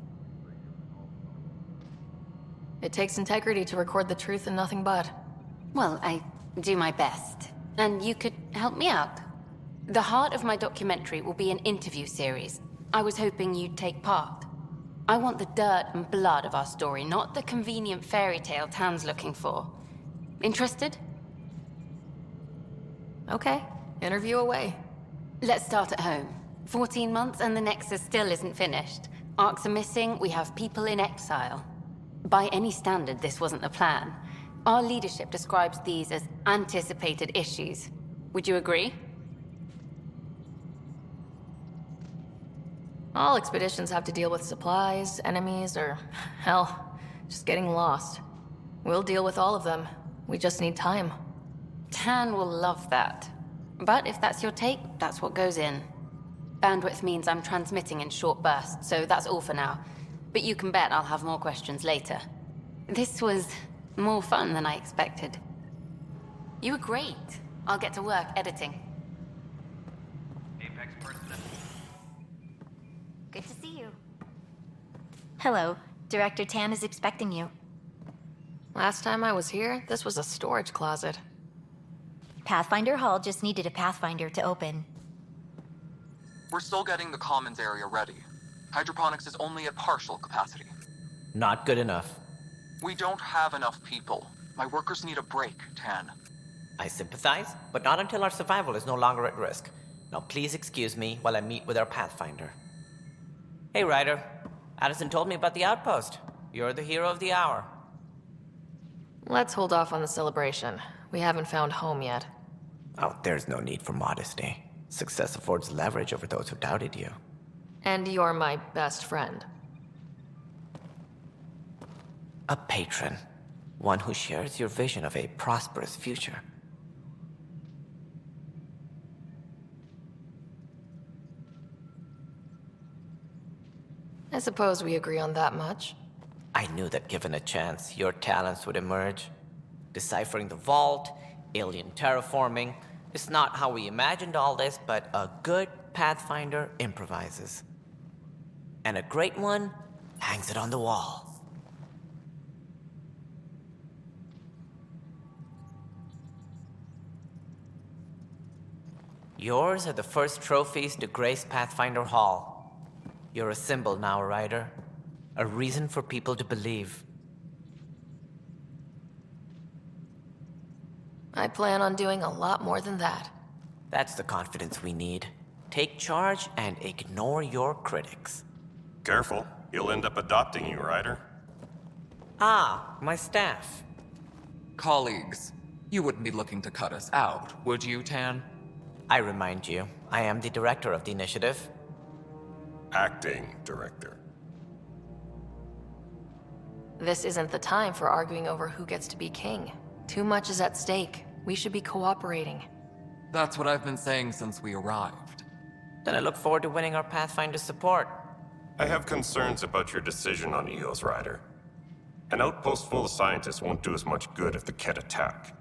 It takes integrity to record the truth and nothing but. Well, I do my best. And you could help me out. The heart of my documentary will be an interview series. I was hoping you'd take part. I want the dirt and blood of our story, not the convenient fairy tale Tan's looking for. Interested? Okay, interview away. Let's start at home. 14 months and the Nexus still isn't finished. Arcs are missing, we have people in exile. By any standard, this wasn't the plan. Our leadership describes these as anticipated issues. Would you agree? All expeditions have to deal with supplies, enemies, or, hell, just getting lost. We'll deal with all of them. We just need time. Tan will love that. But if that's your take, that's what goes in. Bandwidth means I'm transmitting in short bursts, so that's all for now. But you can bet I'll have more questions later. This was more fun than I expected. You were great. I'll get to work editing. Apex personnel. Good to see you. Hello. Director Tan is expecting you. Last time I was here, this was a storage closet. Pathfinder Hall just needed a Pathfinder to open. We're still getting the commons area ready. Hydroponics is only at partial capacity. Not good enough. We don't have enough people. My workers need a break, Tan. I sympathize, but not until our survival is no longer at risk. Now please excuse me while I meet with our Pathfinder. Hey, Ryder. Addison told me about the outpost. You're the hero of the hour. Let's hold off on the celebration. We haven't found home yet. Oh, there's no need for modesty. Success affords leverage over those who doubted you. And you're my best friend. A patron. One who shares your vision of a prosperous future. I suppose we agree on that much. I knew that given a chance, your talents would emerge. Deciphering the vault, alien terraforming. It's not how we imagined all this, but a good Pathfinder improvises. And a great one hangs it on the wall. Yours are the first trophies to grace Pathfinder Hall. You're a symbol now, Ryder. A reason for people to believe. I plan on doing a lot more than that. That's the confidence we need. Take charge and ignore your critics. Careful, he'll end up adopting you, Ryder. Ah, my staff. Colleagues, you wouldn't be looking to cut us out, would you, Tan? I remind you, I am the director of the initiative. Acting director. This isn't the time for arguing over who gets to be king. Too much is at stake. We should be cooperating. That's what I've been saying since we arrived. Then I look forward to winning our Pathfinder support. I have concerns about your decision on Eos, Ryder. An outpost full of scientists won't do as much good if the Kett attack.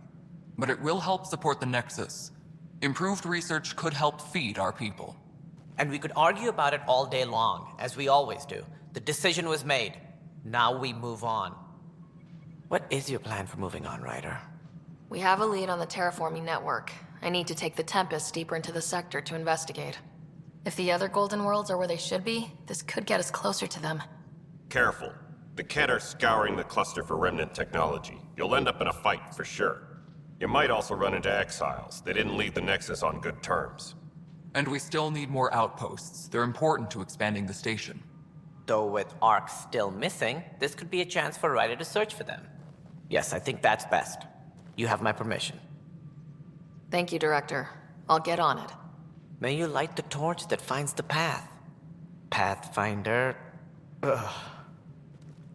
But it will help support the Nexus. Improved research could help feed our people. And we could argue about it all day long, as we always do. The decision was made. Now we move on. What is your plan for moving on, Ryder? We have a lead on the terraforming network. I need to take the Tempest deeper into the sector to investigate. If the other Golden Worlds are where they should be, this could get us closer to them. Careful. The Kett are scouring the cluster for remnant technology. You'll end up in a fight for sure. You might also run into exiles. They didn't leave the Nexus on good terms. And we still need more outposts. They're important to expanding the station. Though with Ark still missing, this could be a chance for Ryder to search for them. Yes, I think that's best. You have my permission. Thank you, Director. I'll get on it. May you light the torch that finds the path. Pathfinder. Ugh.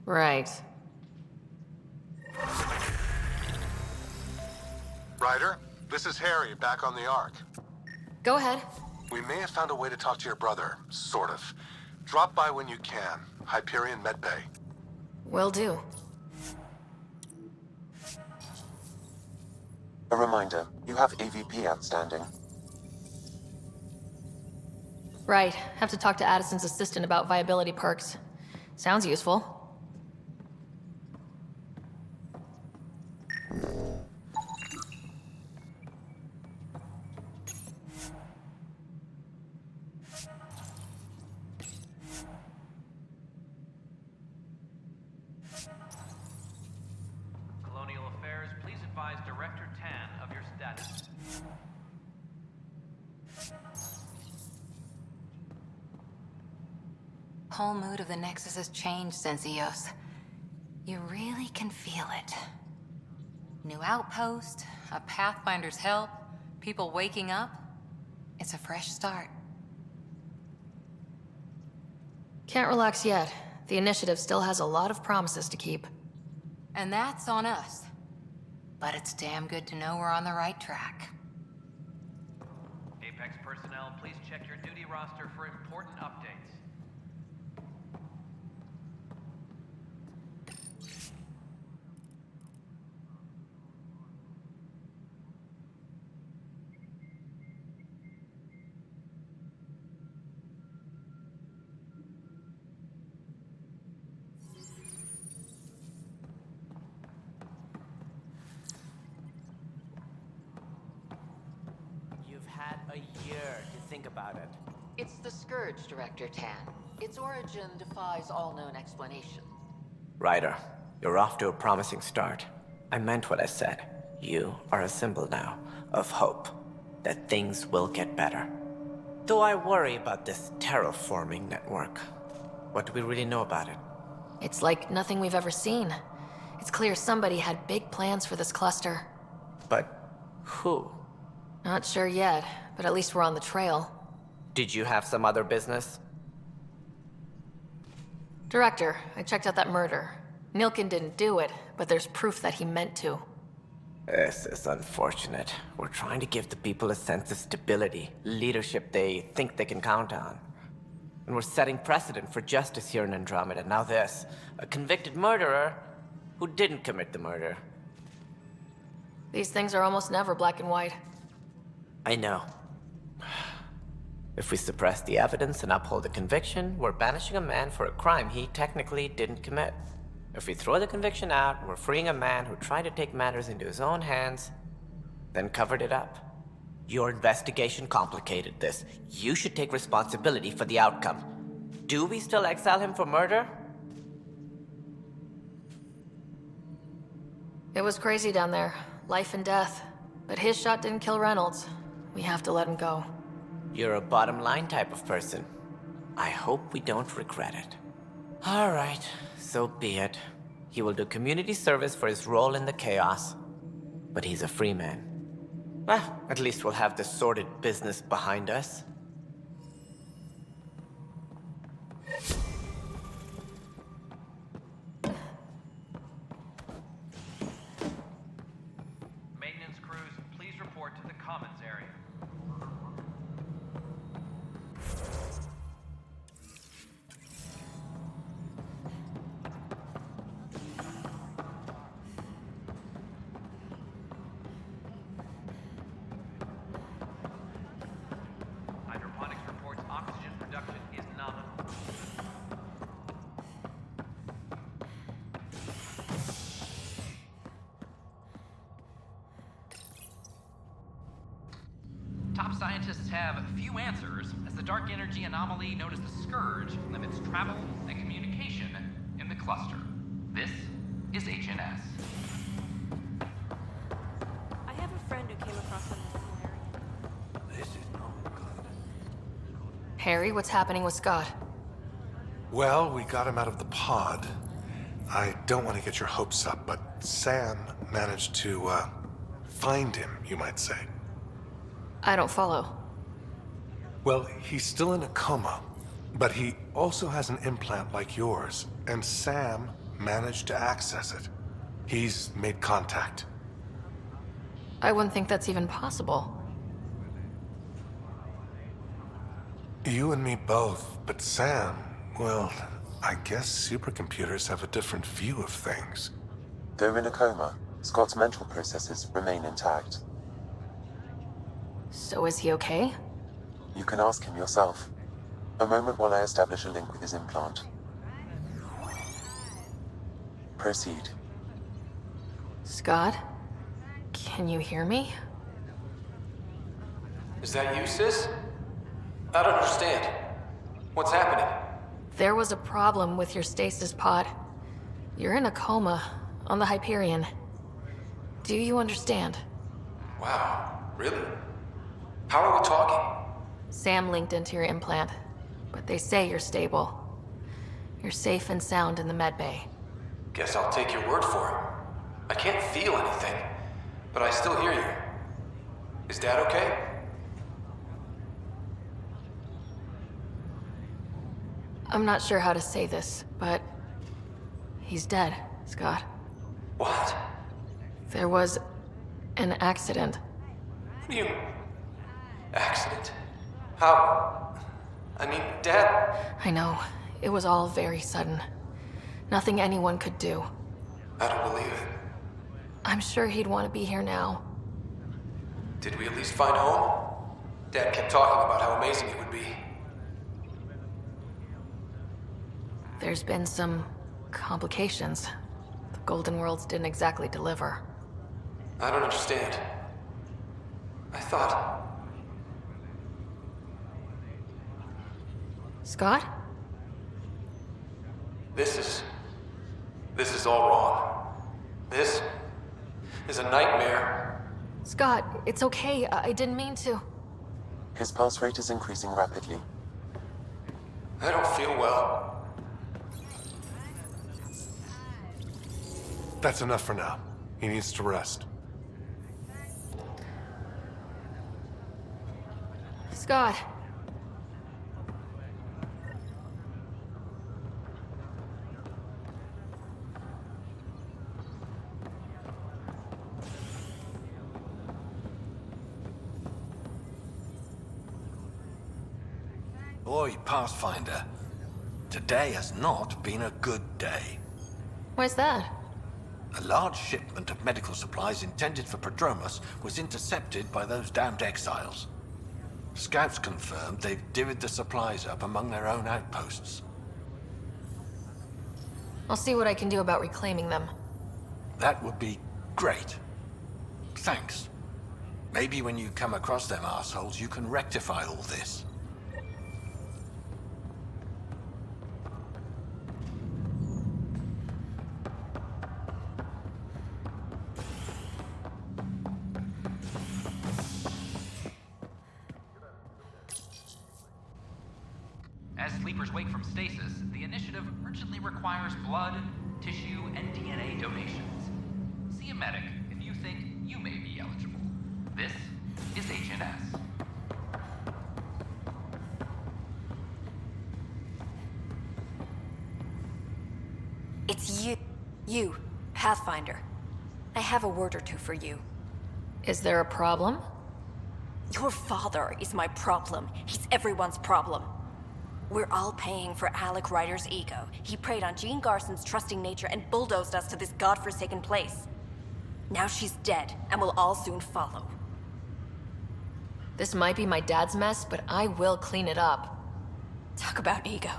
Right. Ryder, this is Harry, back on the Ark. Go ahead. We may have found a way to talk to your brother, sort of. Drop by when you can. Hyperion Medbay. Will do. A reminder, you have AVP outstanding. Right. Have to talk to Addison's assistant about viability perks. Sounds useful. Colonial Affairs, please advise Director Tan of your status. Whole mood of the Nexus has changed since EOS. You really can feel it. New outpost, a Pathfinder's help, people waking up. It's a fresh start. Can't relax yet. The initiative still has a lot of promises to keep. And that's on us. But it's damn good to know we're on the right track. Apex personnel, please check your duty roster for important updates. You've had a year to think about it. It's the Scourge, Director Tan. Its origin defies all known explanation. Ryder, you're off to a promising start. I meant what I said. You are a symbol now of hope that things will get better. Though I worry about this terraforming network. What do we really know about it? It's like nothing we've ever seen. It's clear somebody had big plans for this cluster. But who? Not sure yet, but at least we're on the trail. Did you have some other business? Director, I checked out that murder. Nilkin didn't do it, but there's proof that he meant to. This is unfortunate. We're trying to give the people a sense of stability, leadership they think they can count on. And we're setting precedent for justice here in Andromeda. Now this, a convicted murderer who didn't commit the murder. These things are almost never black and white. I know. If we suppress the evidence and uphold the conviction, we're banishing a man for a crime he technically didn't commit. If we throw the conviction out, we're freeing a man who tried to take matters into his own hands, then covered it up. Your investigation complicated this. You should take responsibility for the outcome. Do we still exile him for murder? It was crazy down there. Life and death. But his shot didn't kill Reynolds. We have to let him go. You're a bottom line type of person. I hope we don't regret it. All right, so be it. He will do community service for his role in the chaos. But he's a free man. Well, at least we'll have the sordid business behind us. Maintenance crews, please report to the commons area. Hydroponics reports oxygen production is nominal. Top scientists have few answers as the dark energy anomaly known as the Scourge limits travel and communication in the cluster. This is HNS. I have a friend who came across them in this area. This is not good. Harry, what's happening with Scott? Well, we got him out of the pod. I don't want to get your hopes up, but Sam managed to, find him, you might say. I don't follow. Well, he's still in a coma. But he also has an implant like yours, and Sam managed to access it. He's made contact. I wouldn't think that's even possible. You and me both, but Sam, well, I guess supercomputers have a different view of things. Though in a coma, Scott's mental processes remain intact. So is he okay? You can ask him yourself. A moment while I establish a link with his implant. Proceed. Scott? Can you hear me? Is that you, sis? I don't understand. What's happening? There was a problem with your stasis pod. You're in a coma on the Hyperion. Do you understand? Wow, really? How are we talking? Sam linked into your implant, but they say you're stable. You're safe and sound in the medbay. Guess I'll take your word for it. I can't feel anything, but I still hear you. Is Dad okay? I'm not sure how to say this, but he's dead, Scott. What? There was an accident. What do you... Accident? How? I mean, Dad... I know. It was all very sudden. Nothing anyone could do. I don't believe it. I'm sure he'd want to be here now. Did we at least find home? Dad kept talking about how amazing it would be. There's been some complications. The Golden Worlds didn't exactly deliver. I don't understand. I thought... Scott? This is all wrong. This is a nightmare. Scott, it's okay. I didn't mean to. His pulse rate is increasing rapidly. I don't feel well. That's enough for now. He needs to rest. Scott. Boy, Pathfinder, today has not been a good day. Why's that? A large shipment of medical supplies intended for Prodromus was intercepted by those damned exiles. Scouts confirmed they've divvied the supplies up among their own outposts. I'll see what I can do about reclaiming them. That would be great. Thanks. Maybe when you come across them assholes, you can rectify all this. As sleepers wake from stasis, the initiative urgently requires blood, tissue, and DNA donations. See a medic if you think you may be eligible. This is HNS. It's you, Pathfinder. I have a word or two for you. Is there a problem? Your father is my problem. He's everyone's problem. We're all paying for Alec Ryder's ego. He preyed on Jean Garson's trusting nature and bulldozed us to this godforsaken place. Now she's dead, and we'll all soon follow. This might be my dad's mess, but I will clean it up. Talk about ego.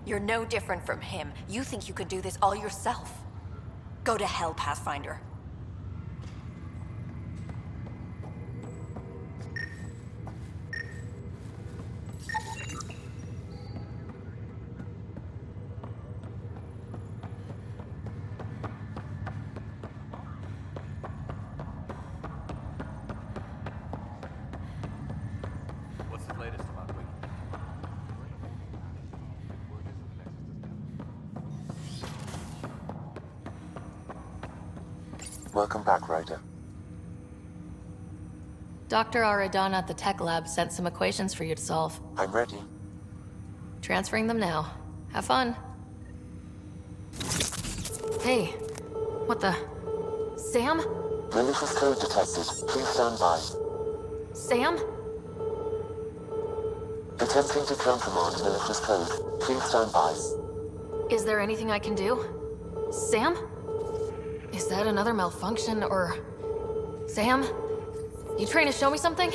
You're no different from him. You think you can do this all yourself. Go to hell, Pathfinder. What's the latest about Wiki? Welcome back, Ryder. Dr. Aradana at the tech lab sent some equations for you to solve. I'm ready. Transferring them now. Have fun. Hey, what the... Sam? Malicious code detected. Please stand by. Sam? Attempting to countermand malicious code. Please stand by. Is there anything I can do? Sam? Is that another malfunction, or... Sam? You trying to show me something?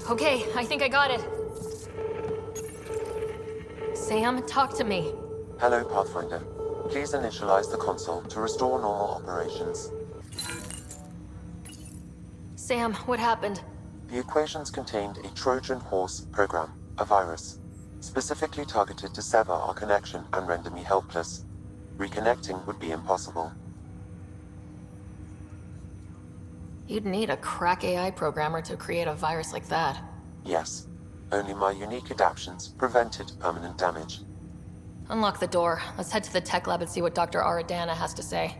Okay, I think I got it. Sam, talk to me. Hello, Pathfinder. Please initialize the console to restore normal operations. Sam, what happened? The equations contained a Trojan horse program, a virus, specifically targeted to sever our connection and render me helpless. Reconnecting would be impossible. You'd need a crack AI programmer to create a virus like that. Yes. Only my unique adaptions prevented permanent damage. Unlock the door. Let's head to the tech lab and see what Dr. Aradana has to say.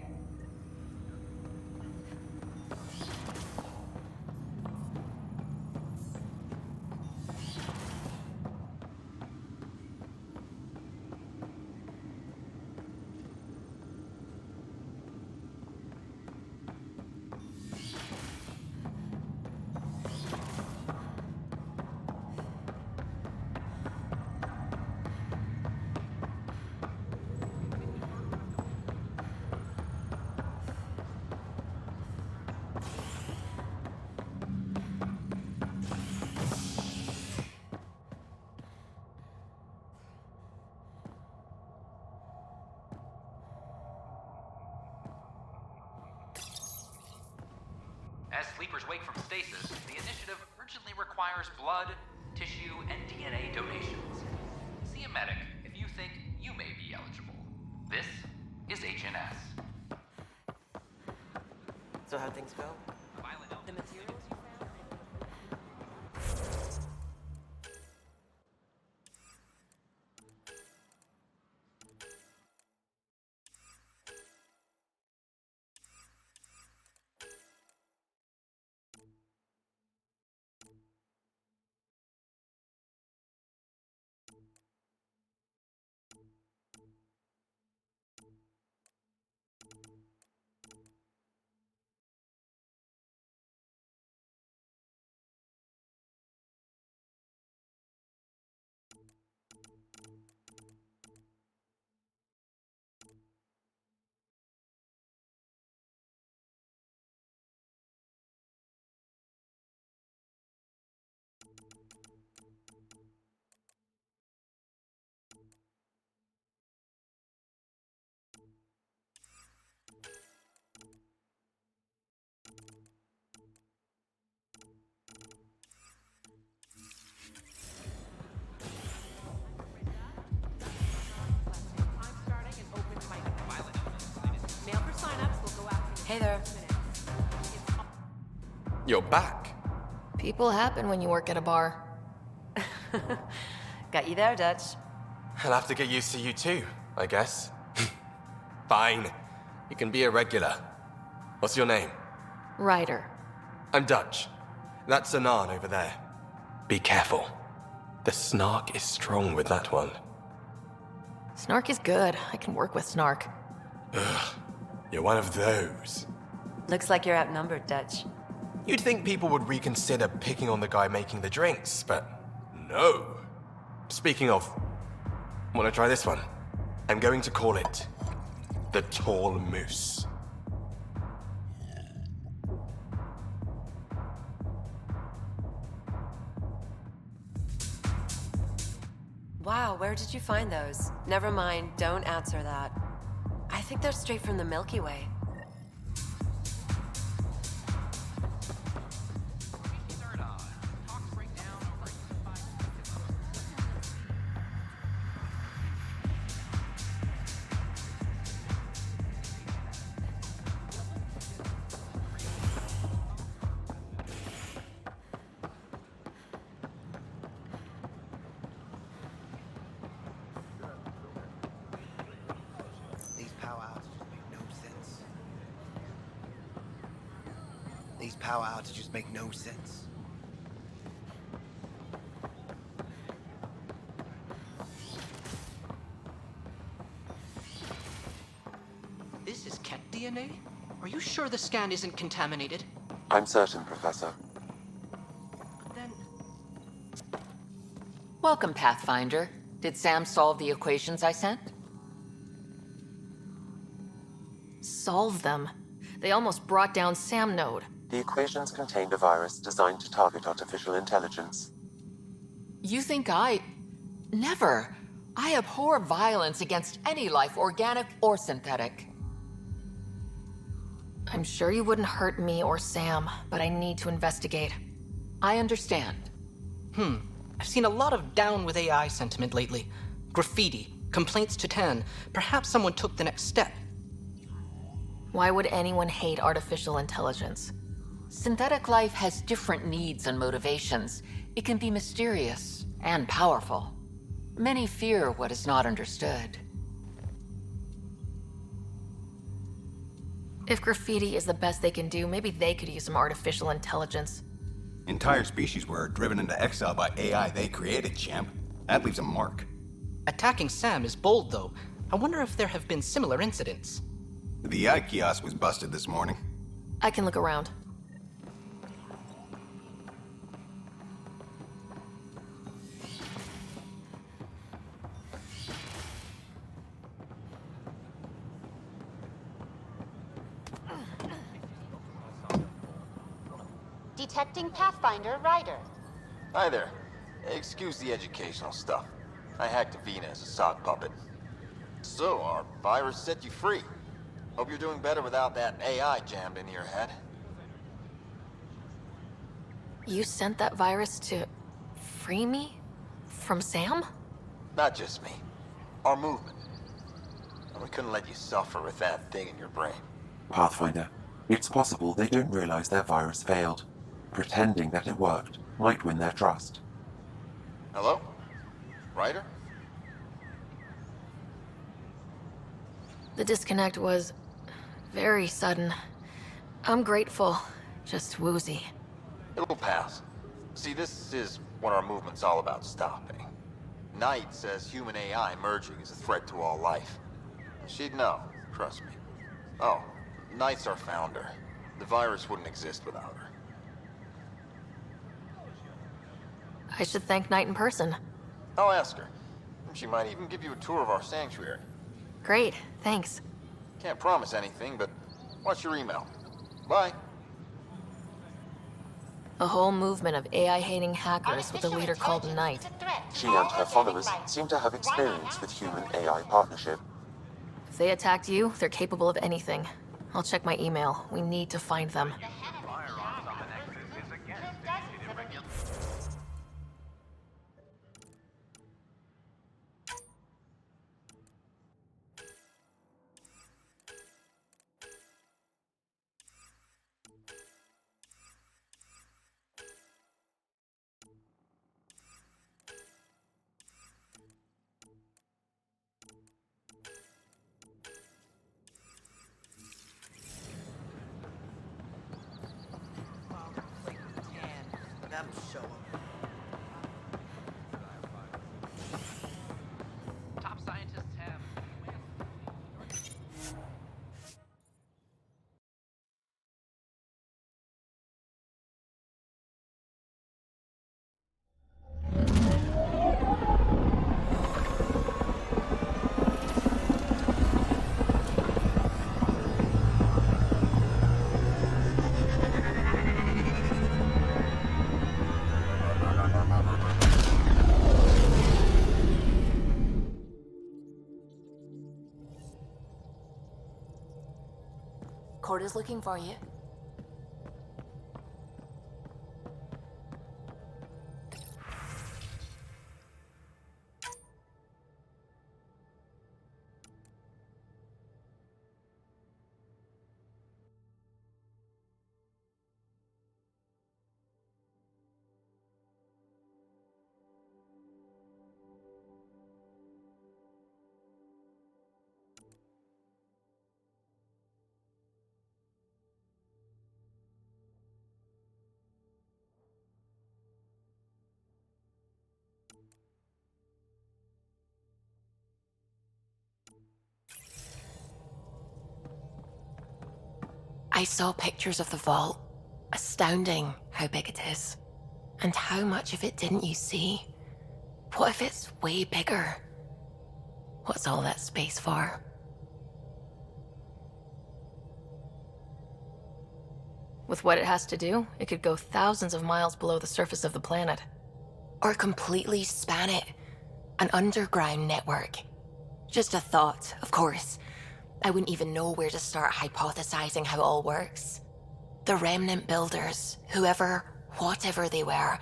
As sleepers wake from stasis, the initiative urgently requires blood, tissue, and DNA donations. See a medic if you think you may be eligible. This is HNS. So how'd things go? The materials you found? Hey there. You're back. People happen when you work at a bar. Got you there, Dutch. I'll have to get used to you too, I guess. Fine. You can be a regular. What's your name? Ryder. I'm Dutch. That's Anan over there. Be careful. The snark is strong with that one. Snark is good. I can work with Snark. Ugh. You're one of those. Looks like you're outnumbered, Dutch. You'd think people would reconsider picking on the guy making the drinks, but no. Speaking of, wanna try this one? I'm going to call it the Tall Moose. Wow, where did you find those? Never mind, don't answer that. I think they're straight from the Milky Way. These power outages make no sense. DNA? Are you sure the scan isn't contaminated? I'm certain, Professor. Welcome, Pathfinder. Did Sam solve the equations I sent? Solve them? They almost brought down Sam Node. The equations contained a virus designed to target artificial intelligence. You think I... Never. I abhor violence against any life, organic or synthetic. I'm sure you wouldn't hurt me or Sam, but I need to investigate. I understand. I've seen a lot of down with AI sentiment lately. Graffiti, complaints to 10. Perhaps someone took the next step. Why would anyone hate artificial intelligence? Synthetic life has different needs and motivations. It can be mysterious and powerful. Many fear what is not understood. If graffiti is the best they can do, maybe they could use some artificial intelligence. Entire species were driven into exile by AI they created, champ. That leaves a mark. Attacking Sam is bold, though. I wonder if there have been similar incidents. The AI kiosk was busted this morning. I can look around. Detecting Pathfinder Ryder. Hi there. Excuse the educational stuff. I hacked Avina as a sock puppet. So, our virus set you free. Hope you're doing better without that AI jammed into your head. You sent that virus to free me? From Sam? Not just me. Our movement. And we couldn't let you suffer with that thing in your brain. Pathfinder, it's possible they don't realize their virus failed. Pretending that it worked might win their trust. Hello? Ryder? The disconnect was very sudden. I'm grateful, just woozy. It'll pass. See, this is what our movement's all about stopping. Knight says human AI merging is a threat to all life. She'd know, trust me. Oh, Knight's our founder. The virus wouldn't exist without her. I should thank Knight in person. I'll ask her. She might even give you a tour of our sanctuary. Great, thanks. Can't promise anything, but watch your email. Bye. A whole movement of AI-hating hackers with a leader called Knight. She and her followers seem to have experience with human-AI partnership. If they attacked you, they're capable of anything. I'll check my email. We need to find them. Top scientists have... Corda's looking for you. I saw pictures of the vault. Astounding how big it is. And how much of it didn't you see? What if it's way bigger? What's all that space for? With what it has to do, it could go thousands of miles below the surface of the planet. Or completely span it. An underground network. Just a thought, of course. I wouldn't even know where to start hypothesizing how it all works. The Remnant builders, whoever, whatever they were,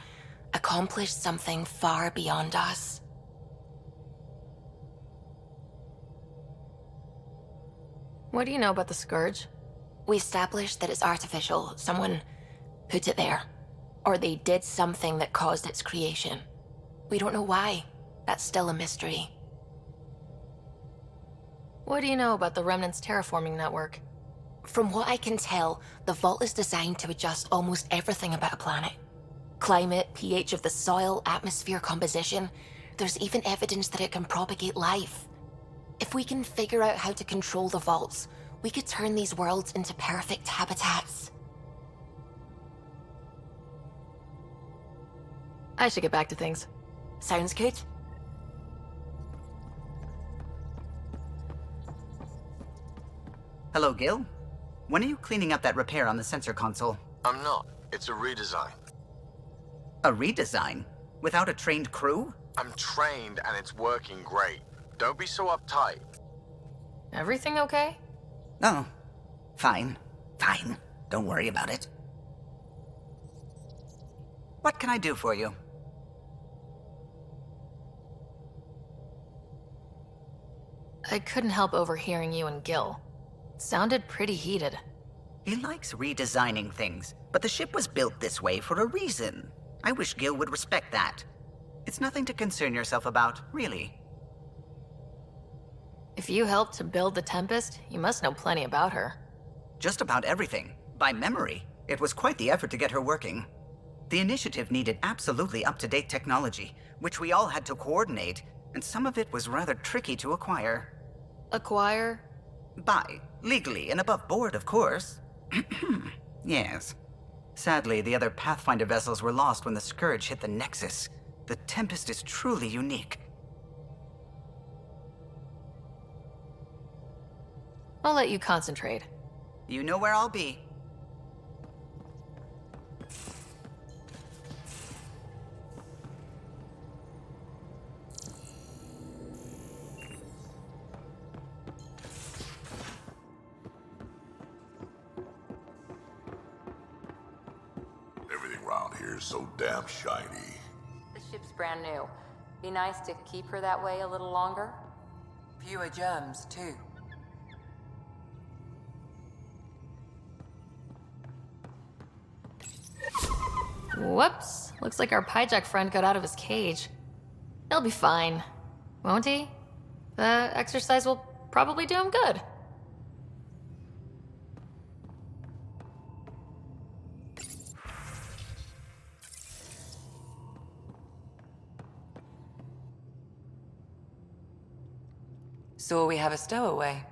accomplished something far beyond us. What do you know about the Scourge? We established that it's artificial. Someone put it there. Or they did something that caused its creation. We don't know why. That's still a mystery. What do you know about the Remnant's terraforming network? From what I can tell, the vault is designed to adjust almost everything about a planet. Climate, pH of the soil, atmosphere composition. There's even evidence that it can propagate life. If we can figure out how to control the vaults, we could turn these worlds into perfect habitats. I should get back to things. Sounds good. Hello, Gil. When are you cleaning up that repair on the sensor console? I'm not. It's a redesign. A redesign? Without a trained crew? I'm trained and it's working great. Don't be so uptight. Everything okay? Oh, fine. Fine. Don't worry about it. What can I do for you? I couldn't help overhearing you and Gil. It sounded pretty heated. He likes redesigning things, but the ship was built this way for a reason. I wish Gil would respect that. It's nothing to concern yourself about, really. If you helped to build the Tempest, you must know plenty about her. Just about everything. By memory. It was quite the effort to get her working. The initiative needed absolutely up-to-date technology, which we all had to coordinate, and some of it was rather tricky to acquire. Acquire? Buy. Legally and above board, of course. Yes. Sadly, the other Pathfinder vessels were lost when the Scourge hit the Nexus. The Tempest is truly unique. I'll let you concentrate. You know where I'll be. Everything around here is so damn shiny. The ship's brand new. Be nice to keep her that way a little longer. Fewer germs, too. Whoops. Looks like our Pyjack friend got out of his cage. He'll be fine, won't he? The exercise will probably do him good. So we have a stowaway.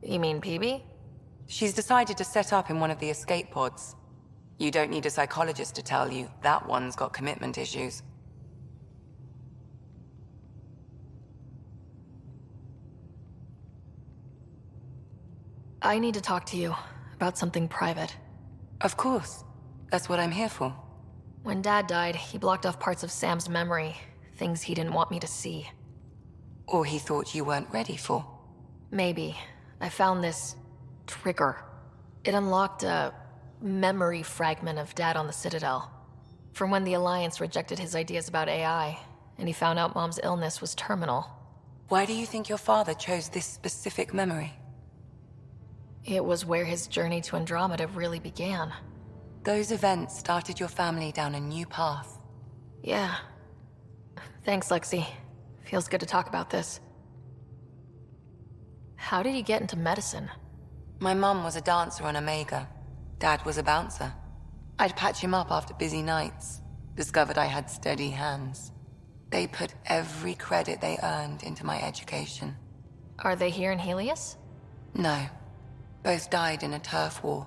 You mean PB? She's decided to set up in one of the escape pods. You don't need a psychologist to tell you that one's got commitment issues. I need to talk to you about something private. Of course. That's what I'm here for. When Dad died, he blocked off parts of Sam's memory, things he didn't want me to see. Or he thought you weren't ready for. Maybe. I found this trigger. It unlocked a memory fragment of Dad on the Citadel. From when the Alliance rejected his ideas about AI, and he found out Mom's illness was terminal. Why do you think your father chose this specific memory? It was where his journey to Andromeda really began. Those events started your family down a new path. Yeah. Thanks, Lexi. Feels good to talk about this. How did you get into medicine? My mum was a dancer on Omega. Dad was a bouncer. I'd patch him up after busy nights. Discovered I had steady hands. They put every credit they earned into my education. Are they here in Helios? No. Both died in a turf war.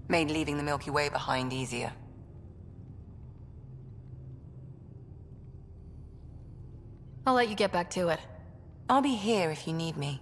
Made leaving the Milky Way behind easier. I'll let you get back to it. I'll be here if you need me.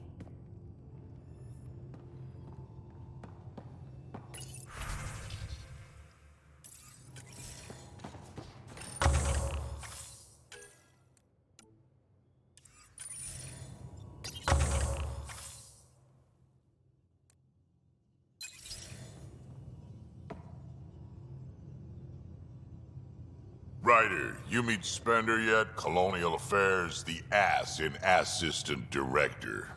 Ryder, you meet Spender yet? Colonial Affairs, the ass in Assistant Director.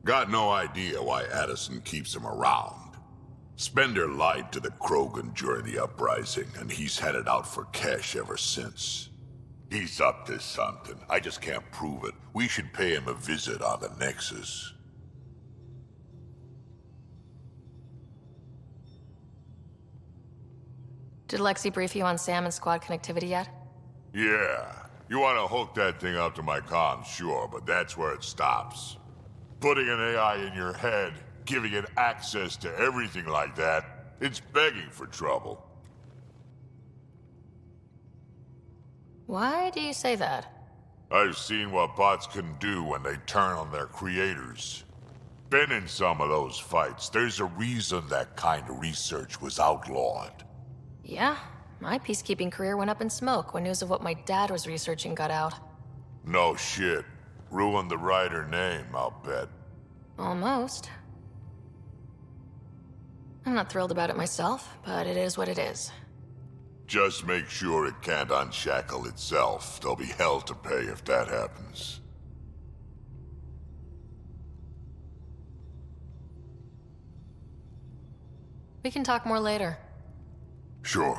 Got no idea why Addison keeps him around. Spender lied to the Krogan during the uprising, and he's headed out for cash ever since. He's up to something. I just can't prove it. We should pay him a visit on the Nexus. Did Lexi brief you on Sam and squad connectivity yet? Yeah. You want to hook that thing up to my comms, sure, but that's where it stops. Putting an AI in your head, giving it access to everything like that, it's begging for trouble. Why do you say that? I've seen what bots can do when they turn on their creators. Been in some of those fights. There's a reason that kind of research was outlawed. Yeah, my peacekeeping career went up in smoke when news of what my dad was researching got out. No shit. Ruined the Ryder name, I'll bet. Almost. I'm not thrilled about it myself, but it is what it is. Just make sure it can't unshackle itself. There'll be hell to pay if that happens. We can talk more later. Sure.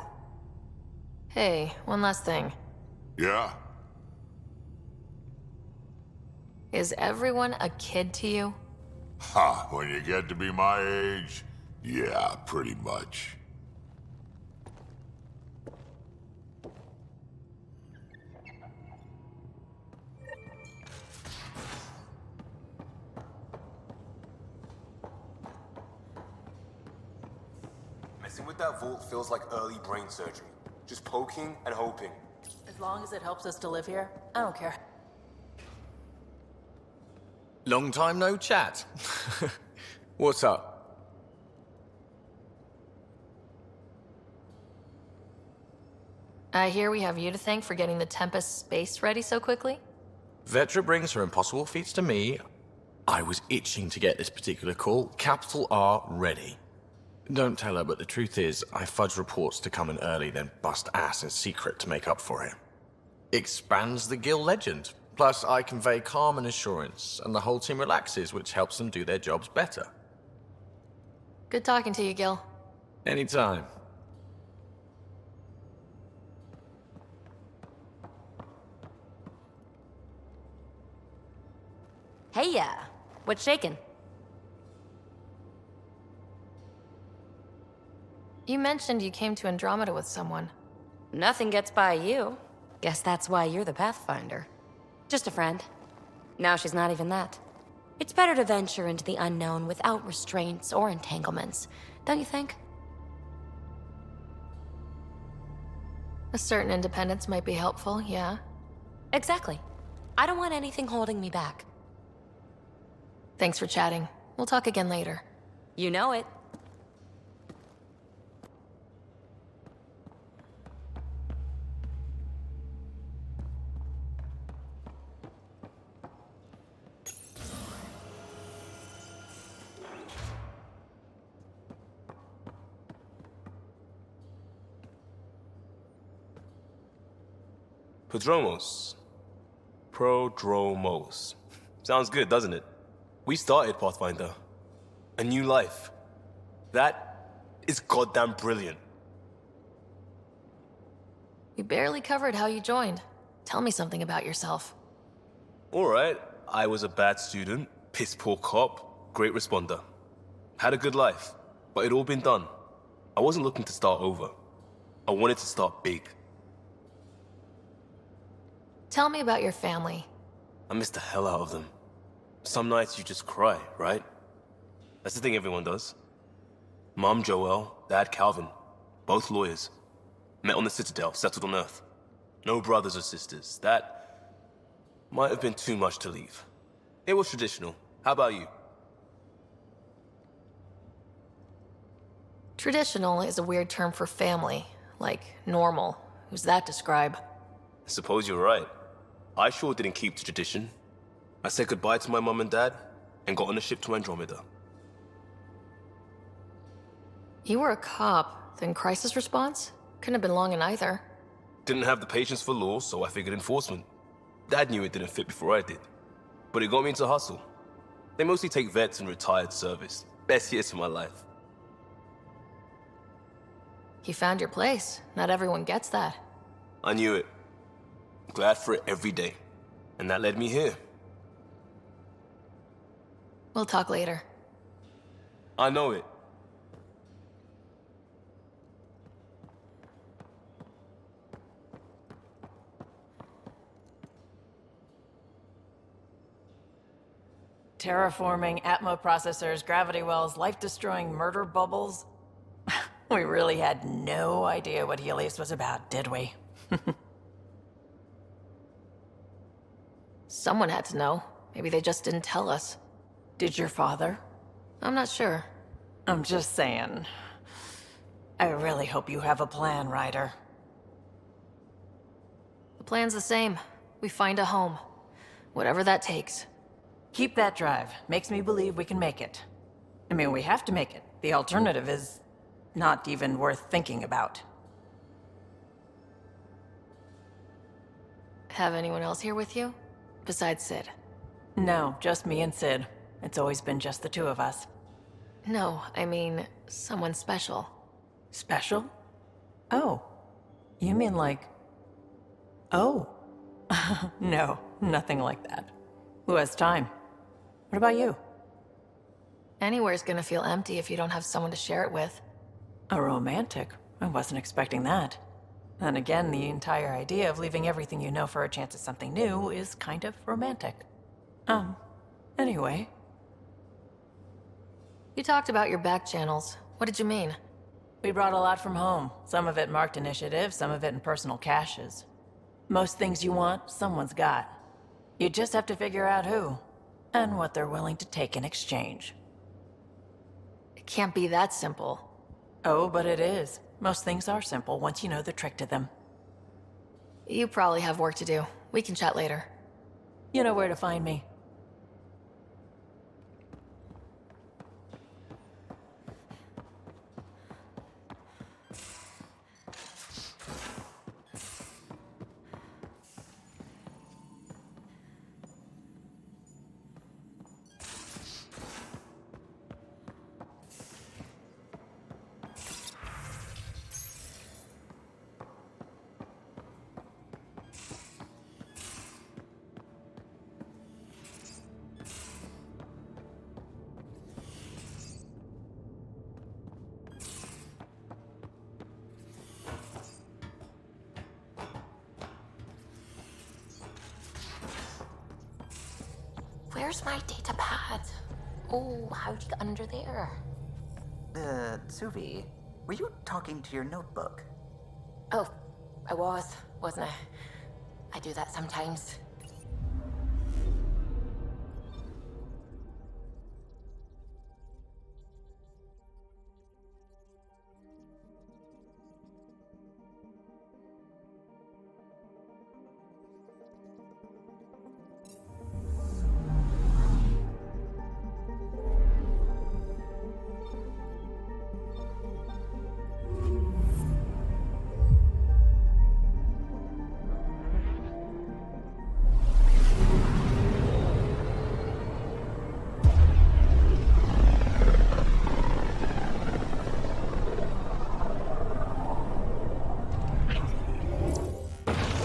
Hey, one last thing. Yeah? Is everyone a kid to you? Ha, when you get to be my age, yeah, pretty much. Messing with that vault feels like early brain surgery. Just poking and hoping. As long as it helps us to live here, I don't care. Long time no chat. What's up? I hear we have you to thank for getting the Tempest space ready so quickly? Vetra brings her impossible feats to me. I was itching to get this particular call. Capital R ready. Don't tell her, but the truth is, I fudge reports to come in early, then bust ass in secret to make up for it. Expands the guild legend. Plus, I convey calm and assurance, and the whole team relaxes, which helps them do their jobs better. Good talking to you, Gil. Anytime. Hey, what's shaking? You mentioned you came to Andromeda with someone. Nothing gets by you. Guess that's why you're the Pathfinder. Just a friend. Now she's not even that. It's better to venture into the unknown without restraints or entanglements, don't you think? A certain independence might be helpful, yeah. Exactly. I don't want anything holding me back. Thanks for chatting. We'll talk again later. You know it. Prodromos. Sounds good, doesn't it? We started Pathfinder. A new life. That is goddamn brilliant. We barely covered how you joined. Tell me something about yourself. Alright, I was a bad student, piss poor cop, great responder. Had a good life, but it'd all been done. I wasn't looking to start over. I wanted to start big. Tell me about your family. I miss the hell out of them. Some nights you just cry, right? That's the thing everyone does. Mom Joelle, Dad, Calvin. Both lawyers. Met on the Citadel, settled on Earth. No brothers or sisters. That might have been too much to leave. It was traditional. How about you? Traditional is a weird term for family, like normal. Who's that describe? I suppose you're right. I sure didn't keep to tradition. I said goodbye to my mum and dad, and got on a ship to Andromeda. You were a cop, then crisis response? Couldn't have been long in either. Didn't have the patience for law, so I figured enforcement. Dad knew it didn't fit before I did. But it got me into hustle. They mostly take vets and retired service. Best years of my life. You found your place. Not everyone gets that. I knew it. Glad for it every day. And that led me here. We'll talk later. I know it. Terraforming, Atmo processors, gravity wells, life-destroying murder bubbles. We really had no idea what Helios was about, did we? Someone had to know. Maybe they just didn't tell us. Did your father? I'm not sure. I'm just saying. I really hope you have a plan, Ryder. The plan's the same. We find a home. Whatever that takes. Keep that drive. Makes me believe we can make it. I mean, we have to make it. The alternative is not even worth thinking about. Have anyone else here with you? Besides Sid? No, just me and Sid. It's always been just the two of us. No, I mean, someone special. Special? Oh. You mean like... Oh. No, nothing like that. Who has time? What about you? Anywhere's gonna feel empty if you don't have someone to share it with. A romantic? I wasn't expecting that. And again, the entire idea of leaving everything you know for a chance at something new is kind of romantic. Anyway. You talked about your back channels. What did you mean? We brought a lot from home. Some of it marked initiative, some of it in personal caches. Most things you want, someone's got. You just have to figure out who, and what they're willing to take in exchange. It can't be that simple. Oh, but it is. Most things are simple once you know the trick to them. You probably have work to do. We can chat later. You know where to find me. Where's my data pad? Oh, how'd you get under there? Suvi, were you talking to your notebook? Oh, I wasn't I? I do that sometimes.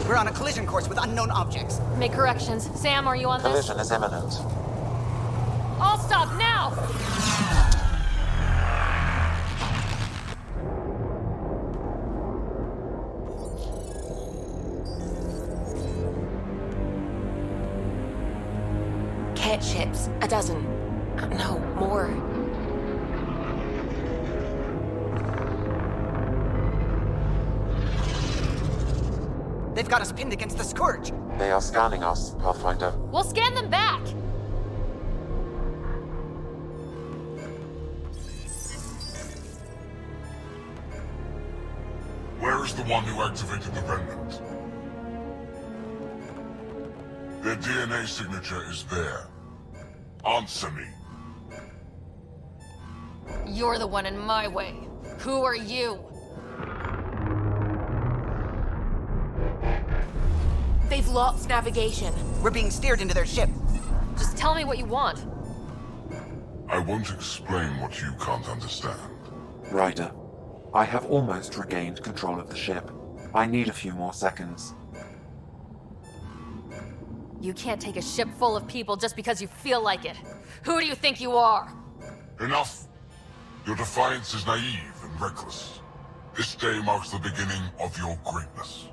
We're on a collision course with unknown objects. Make corrections. Sam, are you on this? Collision is imminent. All stop now! Cat ships. A dozen. No, more. got us pinned against the Scourge. They are scanning us, Pathfinder. We'll scan them back! Where is the one who activated the remnant? Their DNA signature is there. Answer me. You're the one in my way. Who are you? They've lost navigation. We're being steered into their ship. Just tell me what you want. I won't explain what you can't understand. Ryder, I have almost regained control of the ship. I need a few more seconds. You can't take a ship full of people just because you feel like it. Who do you think you are? Enough! Your defiance is naive and reckless. This day marks the beginning of your greatness.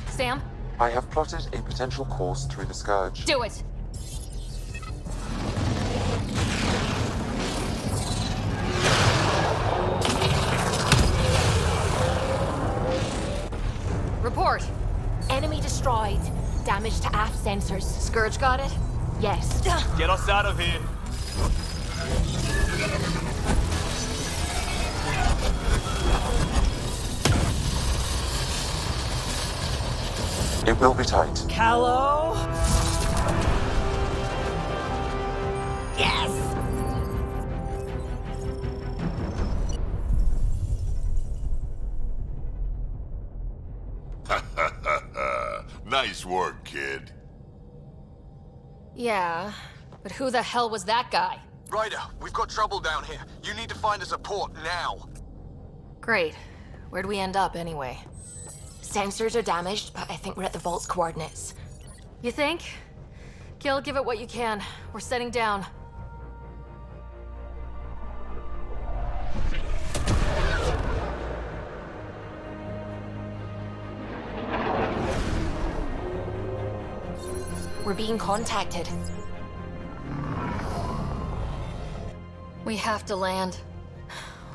Sam? I have plotted a potential course through the Scourge. Do it! Report. Enemy destroyed. Damage to aft sensors. Scourge got it? Yes. Get us out of here. It will be tight. Callow? Yes! Nice work, kid. Yeah, but who the hell was that guy? Ryder, we've got trouble down here. You need to find us a port now. Great. Where'd we end up anyway? Sensors are damaged, but I think we're at the vault's coordinates. You think? Gil, give it what you can. We're setting down. We're being contacted. We have to land.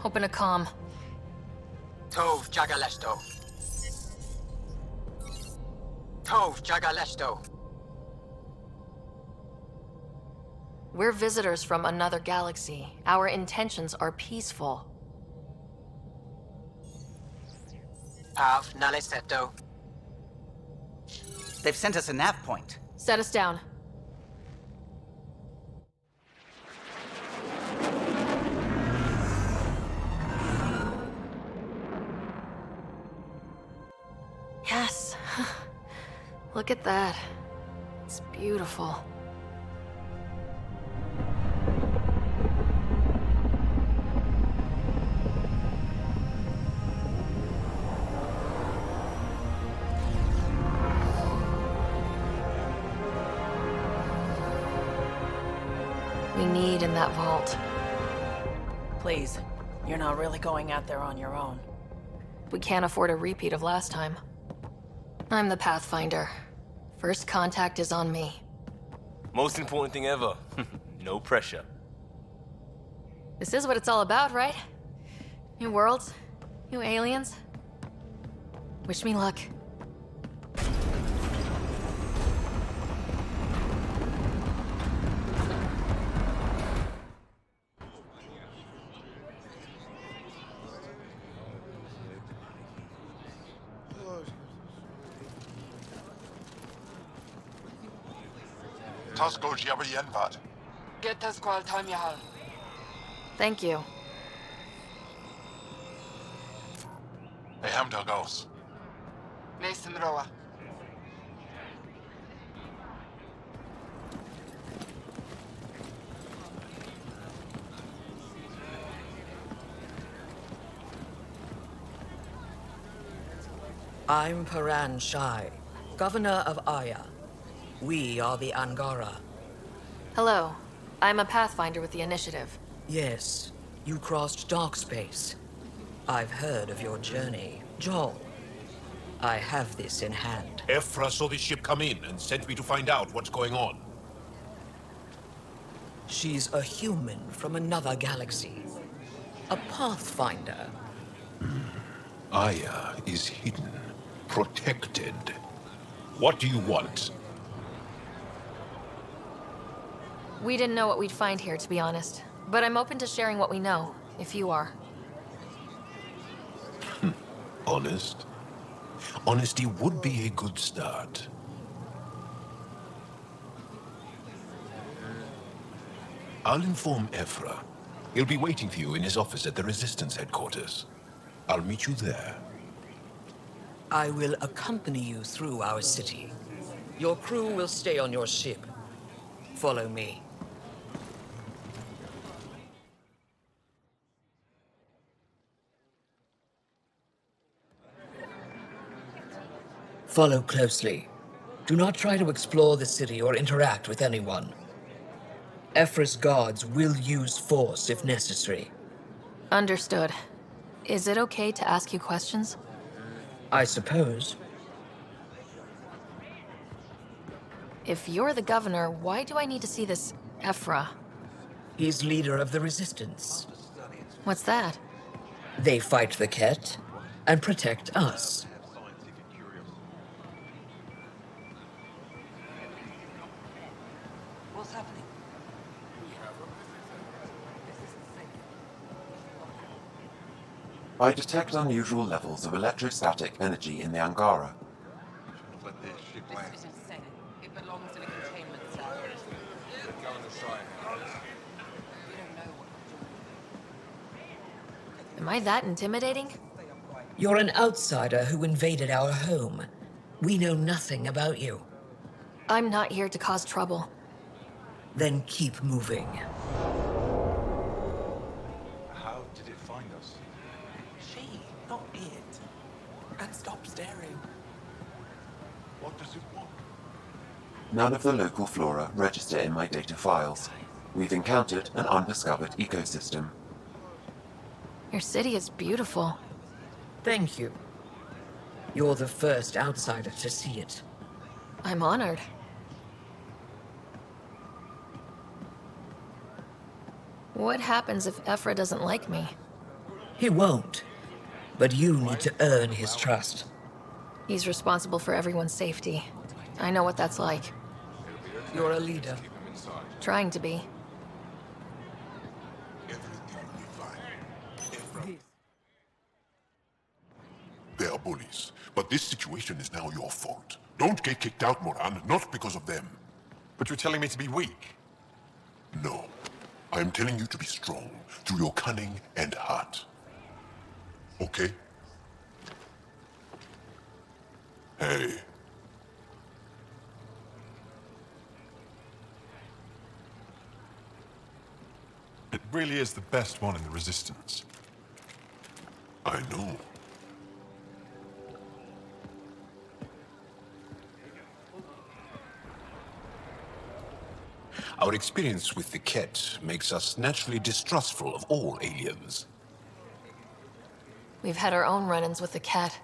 Open a comm. Tov Jagalesto. Tov Jagalesto. We're visitors from another galaxy. Our intentions are peaceful. Pav Naleseto. They've sent us a nav point. Set us down. Yes. Look at that. It's beautiful. We need in that vault. Please, you're not really going out there on your own. We can't afford a repeat of last time. I'm the Pathfinder. First contact is on me. Most important thing ever. No pressure. This is what it's all about, right? New worlds, new aliens. Wish me luck. Tasko Jiabayenvat. Get us qual Tamyahal. Thank you. Eham Dagos. Nathan Roa. I'm Paran Shai, Governor of Aya. We are the Angara. Hello. I'm a Pathfinder with the Initiative. Yes, you crossed dark space. I've heard of your journey, Joel. I have this in hand. Ephra saw this ship come in and sent me to find out what's going on. She's a human from another galaxy. A Pathfinder. Aya is hidden, protected. What do you want? We didn't know what we'd find here, to be honest. But I'm open to sharing what we know, if you are. Honest? Honesty would be a good start. I'll inform Ephra. He'll be waiting for you in his office at the Resistance headquarters. I'll meet you there. I will accompany you through our city. Your crew will stay on your ship. Follow me. Follow closely. Do not try to explore the city or interact with anyone. Ephra's guards will use force if necessary. Understood. Is it okay to ask you questions? I suppose. If you're the governor, why do I need to see this Ephra? He's leader of the Resistance. What's that? They fight the Ket and protect us. What's happening? I detect unusual levels of electrostatic energy in the Angara. This isn't safe. It belongs in a containment cell. Go inside. We don't know what Am I that intimidating? You're an outsider who invaded our home. We know nothing about you. I'm not here to cause trouble. Then keep moving. How did it find us? She, not it. And stop staring. What does it want? None of the local flora register in my data files. We've encountered an undiscovered ecosystem. Your city is beautiful. Thank you. You're the first outsider to see it. I'm honored. What happens if Ephra doesn't like me? He won't. But you need to earn his trust. He's responsible for everyone's safety. I know what that's like. You're a leader. Trying to be. They are bullies, but this situation is now your fault. Don't get kicked out, Moran, not because of them. But you're telling me to be weak? No. I am telling you to be strong through your cunning and heart. Okay? Hey. It really is the best one in the Resistance. I know. Our experience with the Ket makes us naturally distrustful of all aliens. We've had our own run-ins with the cat.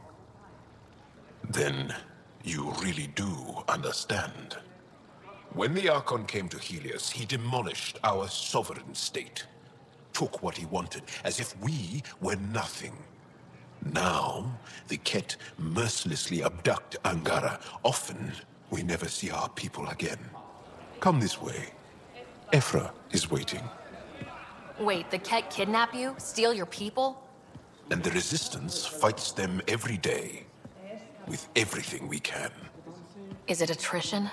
Then you really do understand. When the Archon came to Helios, he demolished our sovereign state. Took what he wanted, as if we were nothing. Now, the Ket mercilessly abduct Angara. Often, we never see our people again. Come this way. Ephra is waiting. Wait, the cat kidnap you? Steal your people? And the Resistance fights them every day. With everything we can. Is it attrition?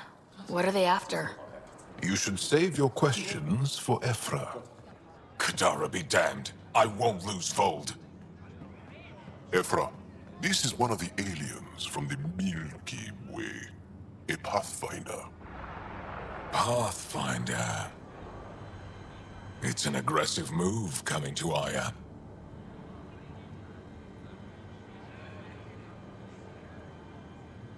What are they after? You should save your questions for Ephra. Kadara be damned. I won't lose Vold. Ephra, this is one of the aliens from the Milky Way. A Pathfinder. Pathfinder. It's an aggressive move coming to Aya.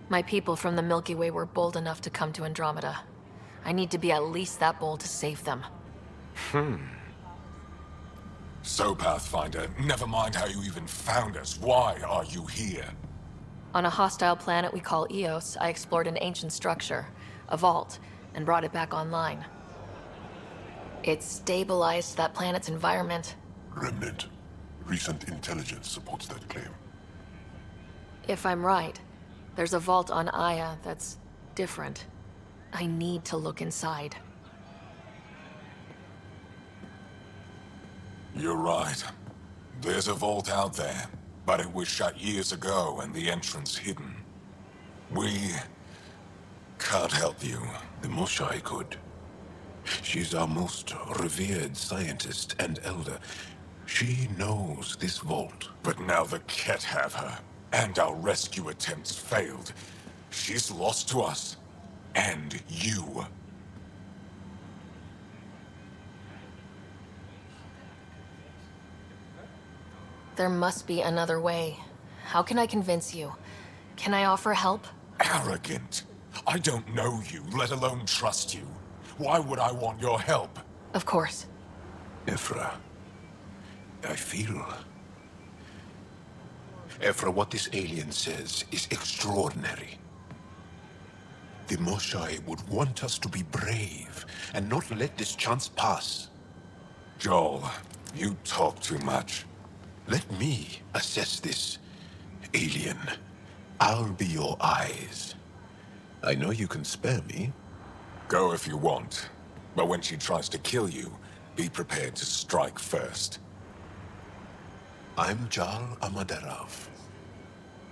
My people from the Milky Way were bold enough to come to Andromeda. I need to be at least that bold to save them. So, Pathfinder, never mind how you even found us. Why are you here? On a hostile planet we call Eos, I explored an ancient structure, a vault, and brought it back online. It stabilized that planet's environment. Remnant. Recent intelligence supports that claim. If I'm right, there's a vault on Aya that's different. I need to look inside. You're right. There's a vault out there, but it was shut years ago and the entrance hidden. We can't help you. The Moshai could. She's our most revered scientist and elder. She knows this vault. But now the Ket have her, and our rescue attempts failed. She's lost to us. And you. There must be another way. How can I convince you? Can I offer help? Arrogant. I don't know you, let alone trust you. Why would I want your help? Of course. Ephra, I feel... Ephra, what this alien says is extraordinary. The Moshai would want us to be brave and not let this chance pass. Joel, you talk too much. Let me assess this, alien. I'll be your eyes. I know you can spare me. Go if you want. But when she tries to kill you, be prepared to strike first. I'm Jal Amaderov.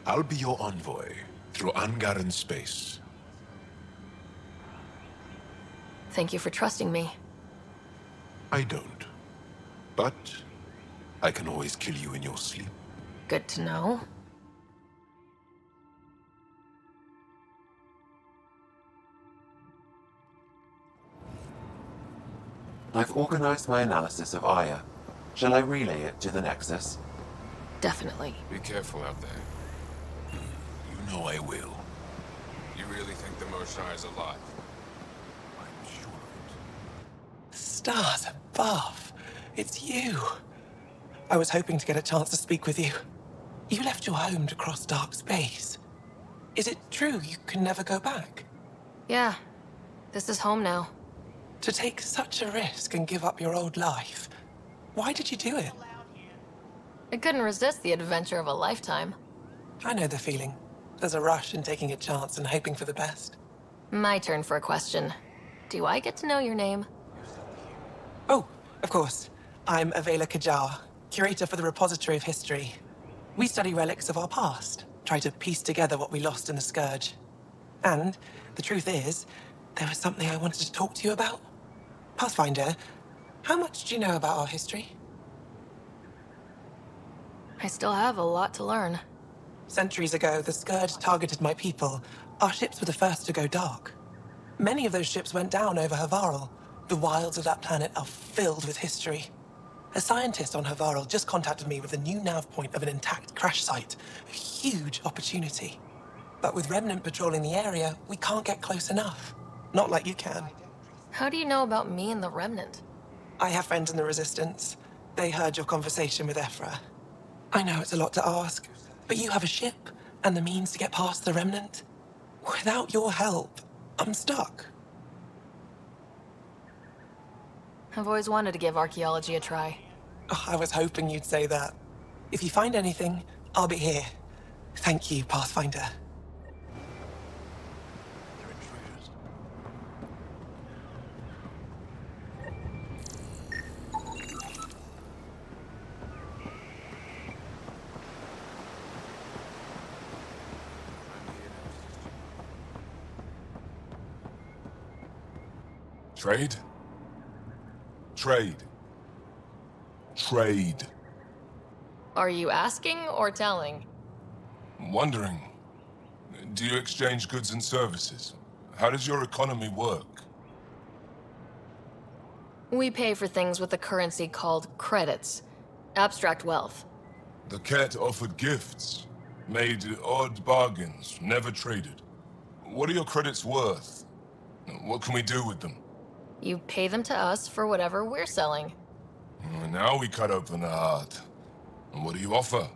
I'll be your envoy through Angaran space. Thank you for trusting me. I don't. But I can always kill you in your sleep. Good to know. I've organized my analysis of Aya. Shall I relay it to the Nexus? Definitely. Be careful out there. You know I will. You really think the Moshai is alive? I'm sure of it. Stars above. It's you. I was hoping to get a chance to speak with you. You left your home to cross dark space. Is it true you can never go back? Yeah. This is home now. To take such a risk and give up your old life, why did you do it? I couldn't resist the adventure of a lifetime. I know the feeling. There's a rush in taking a chance and hoping for the best. My turn for a question. Do I get to know your name? Oh, of course. I'm Avela Kajar, curator for the Repository of History. We study relics of our past, try to piece together what we lost in the Scourge. And the truth is, there was something I wanted to talk to you about. Pathfinder, how much do you know about our history? I still have a lot to learn. Centuries ago, the Scourge targeted my people. Our ships were the first to go dark. Many of those ships went down over Havarl. The wilds of that planet are filled with history. A scientist on Havarl just contacted me with a new nav point of an intact crash site. A huge opportunity. But with Remnant patrolling the area, we can't get close enough. Not like you can. How do you know about me and the Remnant? I have friends in the Resistance. They heard your conversation with Ephra. I know it's a lot to ask, but you have a ship and the means to get past the Remnant. Without your help, I'm stuck. I've always wanted to give archaeology a try. Oh, I was hoping you'd say that. If you find anything, I'll be here. Thank you, Pathfinder. Trade? Trade. Trade. Are you asking or telling? Wondering, do you exchange goods and services? How does your economy work? We pay for things with a currency called credits. Abstract wealth. The Ket offered gifts, made odd bargains, never traded. What are your credits worth? What can we do with them? You pay them to us for whatever we're selling. Now we cut open the heart. And what do you offer?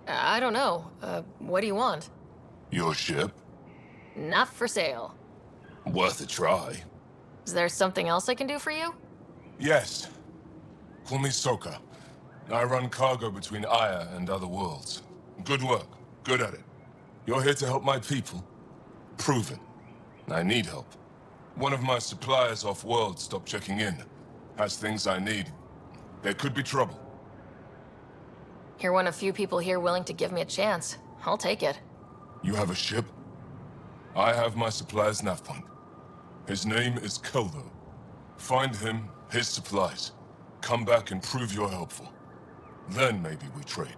I don't know. What do you want? Your ship? Not for sale. Worth a try. Is there something else I can do for you? Yes. Call me Soka. I run cargo between Aya and other worlds. Good work. Good at it. You're here to help my people? Prove it. I need help. One of my suppliers off-world stopped checking in. Has things I need. There could be trouble. You're one of few people here willing to give me a chance. I'll take it. You have a ship? I have my supplier's nav point. His name is Keldo. Find him, his supplies. Come back and prove you're helpful. Then maybe we trade.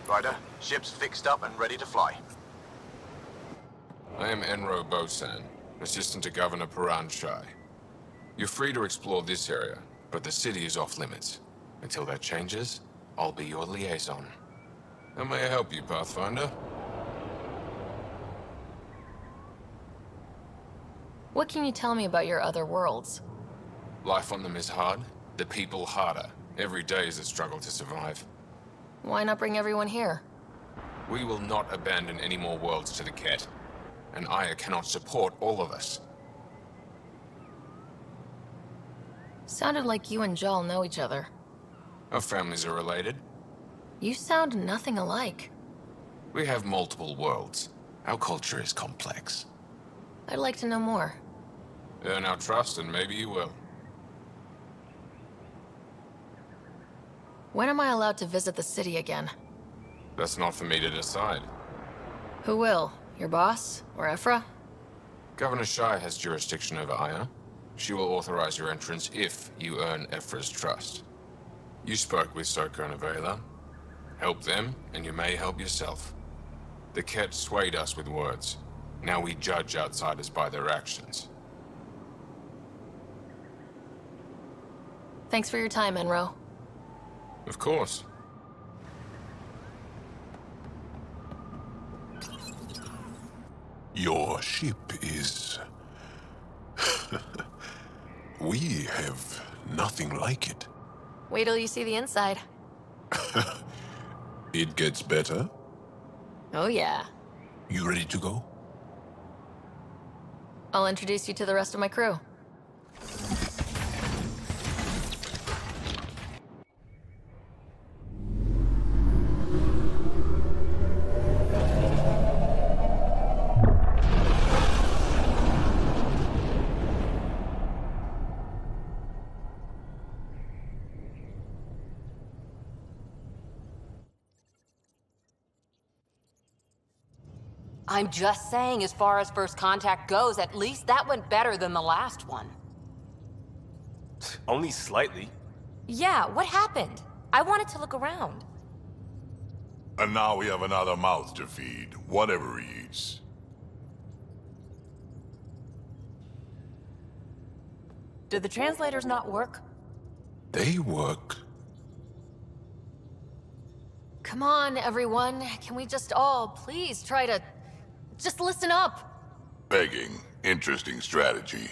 Ryder, ship's fixed up and ready to fly. I am Enro Bosan, assistant to Governor Paran Shai. You're free to explore this area, but the city is off limits. Until that changes, I'll be your liaison. How may I help you, Pathfinder? What can you tell me about your other worlds? Life on them is hard, the people harder. Every day is a struggle to survive. Why not bring everyone here? We will not abandon any more worlds to the Ket, and Aya cannot support all of us. Sounded like you and Jal know each other. Our families are related. You sound nothing alike. We have multiple worlds. Our culture is complex. I'd like to know more. Earn our trust and maybe you will. When am I allowed to visit the city again? That's not for me to decide. Who will? Your boss? Or Ephra? Governor Shai has jurisdiction over Aya. She will authorize your entrance if you earn Ephra's trust. You spoke with Soko and Avela. Help them, and you may help yourself. The Ket swayed us with words. Now we judge outsiders by their actions. Thanks for your time, Enro. Of course. Your ship is... We have nothing like it. Wait till you see the inside. It gets better. Oh yeah. You ready to go? I'll introduce you to the rest of my crew. I'm just saying, as far as first contact goes, at least that went better than the last one. Only slightly. Yeah, what happened? I wanted to look around. And now we have another mouth to feed, whatever he eats. Did the translators not work? They work. Come on, everyone. Can we just all please try to... just listen up? Begging. Interesting strategy.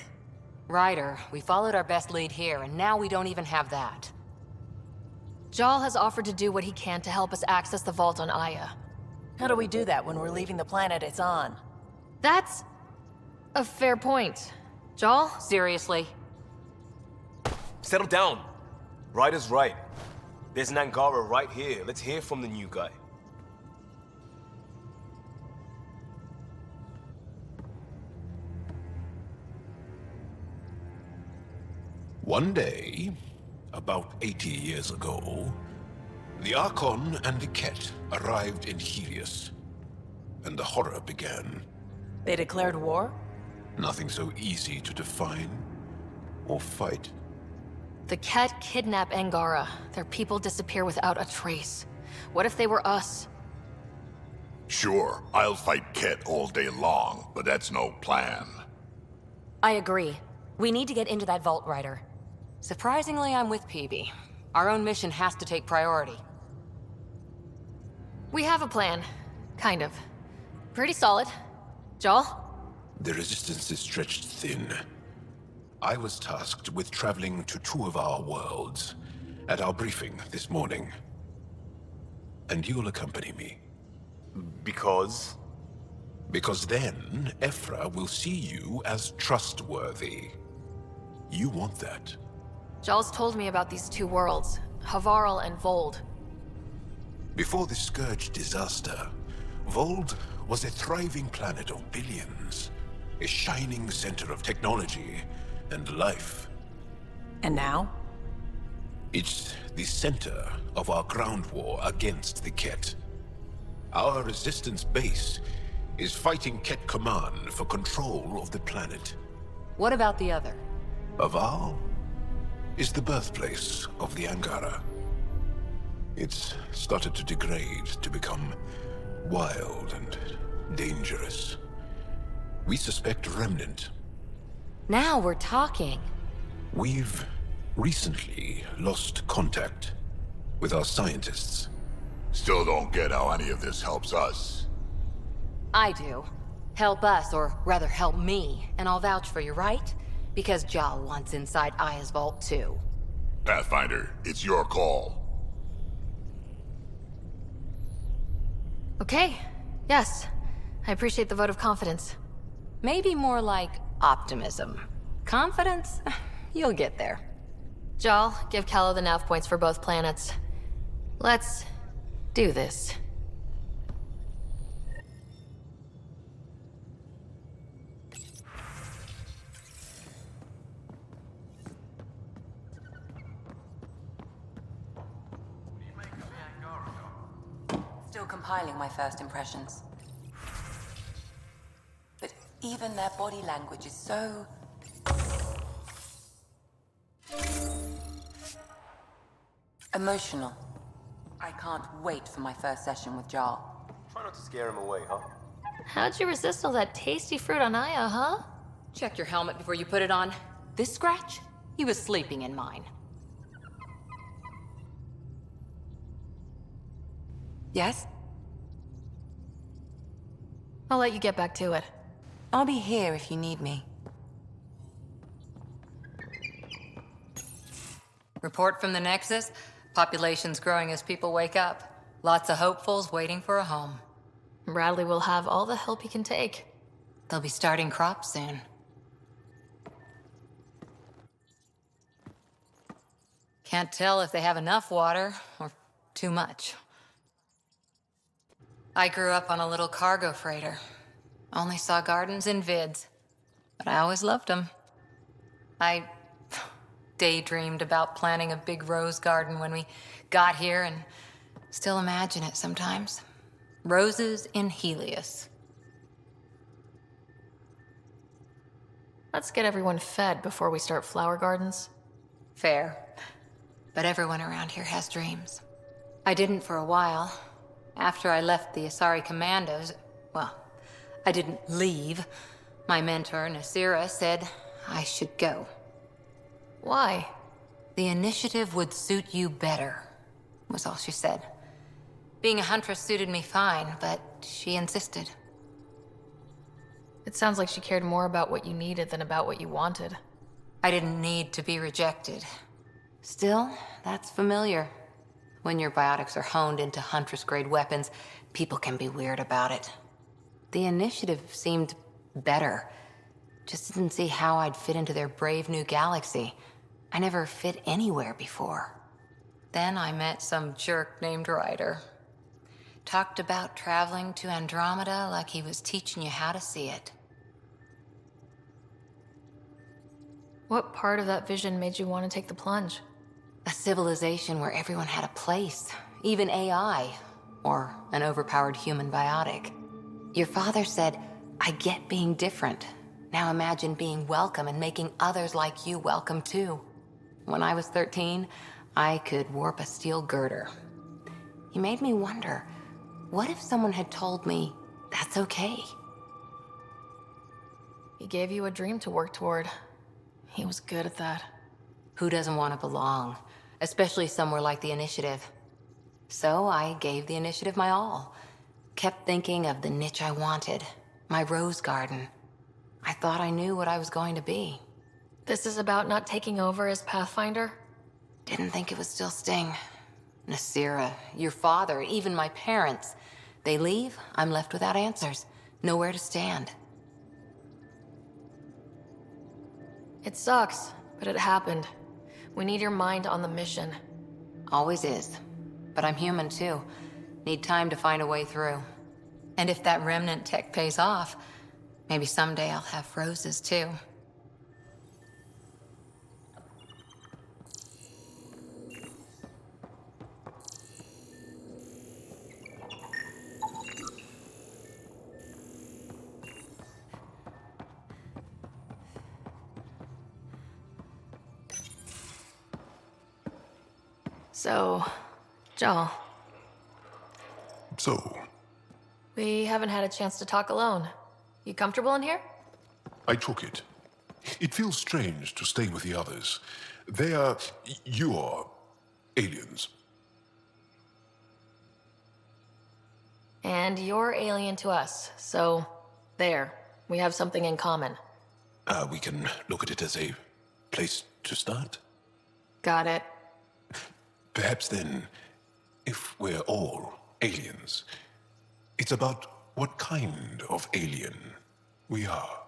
Ryder, we followed our best lead here, and now we don't even have that. Jal has offered to do what he can to help us access the vault on Aya. How do we do that when we're leaving the planet it's on? That's a fair point. Jal? Seriously? Settle down. Ryder's right. There's an Angara right here. Let's hear from the new guy. One day, about 80 years ago, the Archon and the Ket arrived in Helios, and the horror began. They declared war? Nothing so easy to define or fight. The Ket kidnap Angara. Their people disappear without a trace. What if they were us? Sure, I'll fight Ket all day long, but that's no plan. I agree. We need to get into that vault, Ryder. Surprisingly, I'm with PB. Our own mission has to take priority. We have a plan. Kind of. Pretty solid. Joel? The resistance is stretched thin. I was tasked with traveling to 2 of our worlds at our briefing this morning. And you'll accompany me. Because? Because then, Ephra will see you as trustworthy. You want that. Joel's told me about these 2 worlds, Havarl and Vold. Before the Scourge disaster, Vold was a thriving planet of billions. A shining center of technology and life. And now? It's the center of our ground war against the Ket. Our resistance base is fighting Ket Command for control of the planet. What about the other? Aval is the birthplace of the Angara. It's started to degrade, to become wild and dangerous. We suspect Remnant. Now we're talking. We've recently lost contact with our scientists. Still don't get how any of this helps us. I do. Help us, or rather help me, and I'll vouch for you, right? Because Jal wants inside Aya's vault too. Pathfinder, it's your call. Okay. Yes. I appreciate the vote of confidence. Maybe more like optimism. Confidence? You'll get there. Jal, give Callow the nav points for both planets. Let's do this. Still compiling my first impressions. But even their body language is so... emotional. I can't wait for my first session with Jarl. Try not to scare him away, huh? How'd you resist all that tasty fruit on Aya, huh? Check your helmet before you put it on. This scratch? He was sleeping in mine. Yes? I'll let you get back to it. I'll be here if you need me. Report from the Nexus. Population's growing as people wake up. Lots of hopefuls waiting for a home. Bradley will have all the help he can take. They'll be starting crops soon. Can't tell if they have enough water or too much. I grew up on a little cargo freighter. Only saw gardens in vids, but I always loved them. I daydreamed about planting a big rose garden when we got here and still imagine it sometimes. Roses in Helios. Let's get everyone fed before we start flower gardens. Fair. But everyone around here has dreams. I didn't for a while. After I left the Asari Commandos, well, I didn't leave. My mentor, Nasira, said I should go. Why? The initiative would suit you better, was all she said. Being a huntress suited me fine, but she insisted. It sounds like she cared more about what you needed than about what you wanted. I didn't need to be rejected. Still, that's familiar. When your biotics are honed into Huntress-grade weapons, people can be weird about it. The initiative seemed better. Just didn't see how I'd fit into their brave new galaxy. I never fit anywhere before. Then I met some jerk named Ryder. Talked about traveling to Andromeda like he was teaching you how to see it. What part of that vision made you want to take the plunge? A civilization where everyone had a place, even AI, or an overpowered human biotic. Your father said, I get being different. Now imagine being welcome and making others like you welcome too. When I was 13, I could warp a steel girder. He made me wonder, what if someone had told me that's okay? He gave you a dream to work toward. He was good at that. Who doesn't want to belong? Especially somewhere like the Initiative. So I gave the Initiative my all. Kept thinking of the niche I wanted. My rose garden. I thought I knew what I was going to be. This is about not taking over as Pathfinder? Didn't think it would still sting. Nasira, your father, even my parents. They leave, I'm left without answers. Nowhere to stand. It sucks, but it happened. We need your mind on the mission. Always is. But I'm human too. Need time to find a way through. And if that remnant tech pays off, maybe someday I'll have roses too. So, Joel. So, We haven't had a chance to talk alone. You comfortable in here? I took it. It feels strange to stay with the others. They are... you are... aliens. And you're alien to us, so there. We have something in common. We can look at it as a place to start. Got it. Perhaps then, if we're all aliens, it's about what kind of alien we are.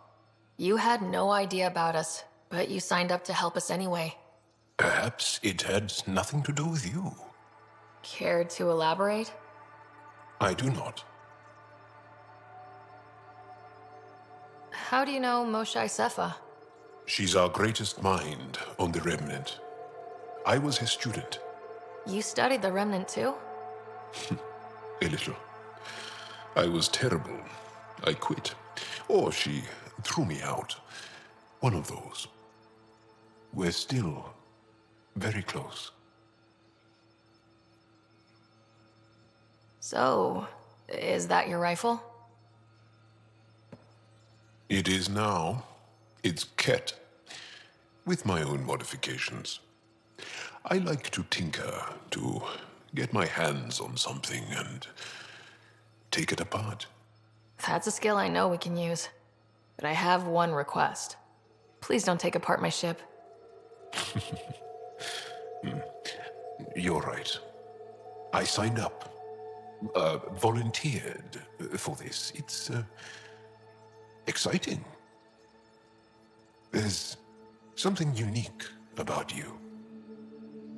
You had no idea about us, but you signed up to help us anyway. Perhaps it had nothing to do with you. Care to elaborate? I do not. How do you know Moshae Sefa? She's our greatest mind on the Remnant. I was her student. You studied the Remnant too? A little. I was terrible. I quit. Or she threw me out. One of those. We're still very close. So, is that your rifle? It is now. It's Ket. With my own modifications. I like to tinker, to get my hands on something and take it apart. That's a skill I know we can use. But I have one request. Please don't take apart my ship. You're right. I signed up. Volunteered for this. It's exciting. There's something unique about you.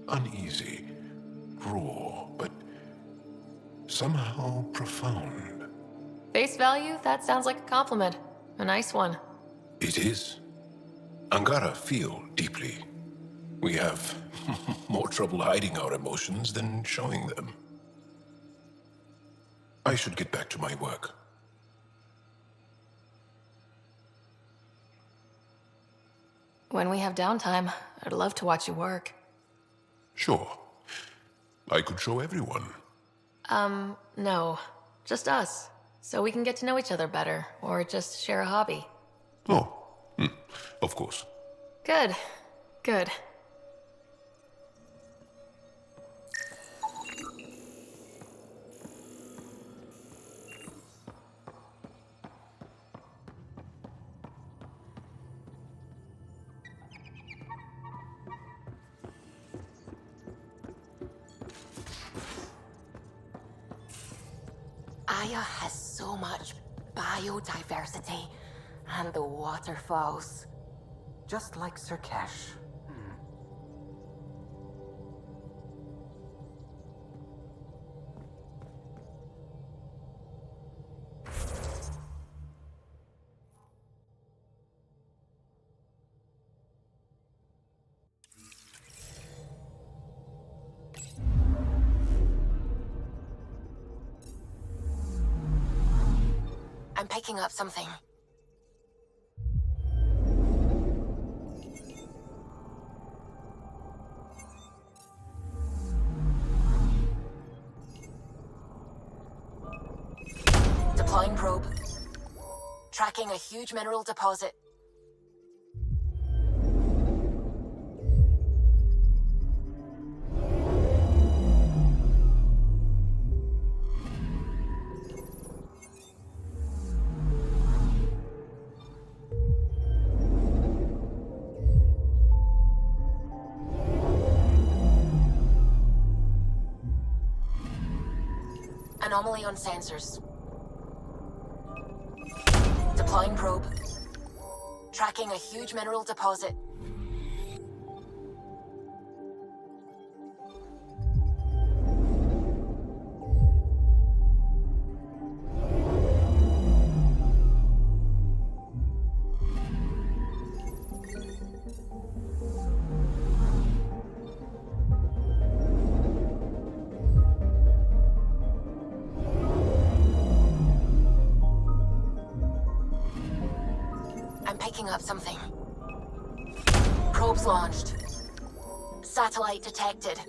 Uneasy, raw, but somehow profound. Face value? That sounds like a compliment. A nice one. It is. Angara feel deeply. We have more trouble hiding our emotions than showing them. I should get back to my work. When we have downtime, I'd love to watch you work. Sure. I could show everyone. No. Just us. So we can get to know each other better, or just share a hobby. Oh, of course. Good. Good. Aya has so much biodiversity and the waterfalls. Just like Sirkesh. I'm picking up something. Deploying probe. Tracking a huge mineral deposit. anomaly on sensors. Deploying probe. Tracking a huge mineral deposit. I'm picking up something. Probes launched. Satellite detected.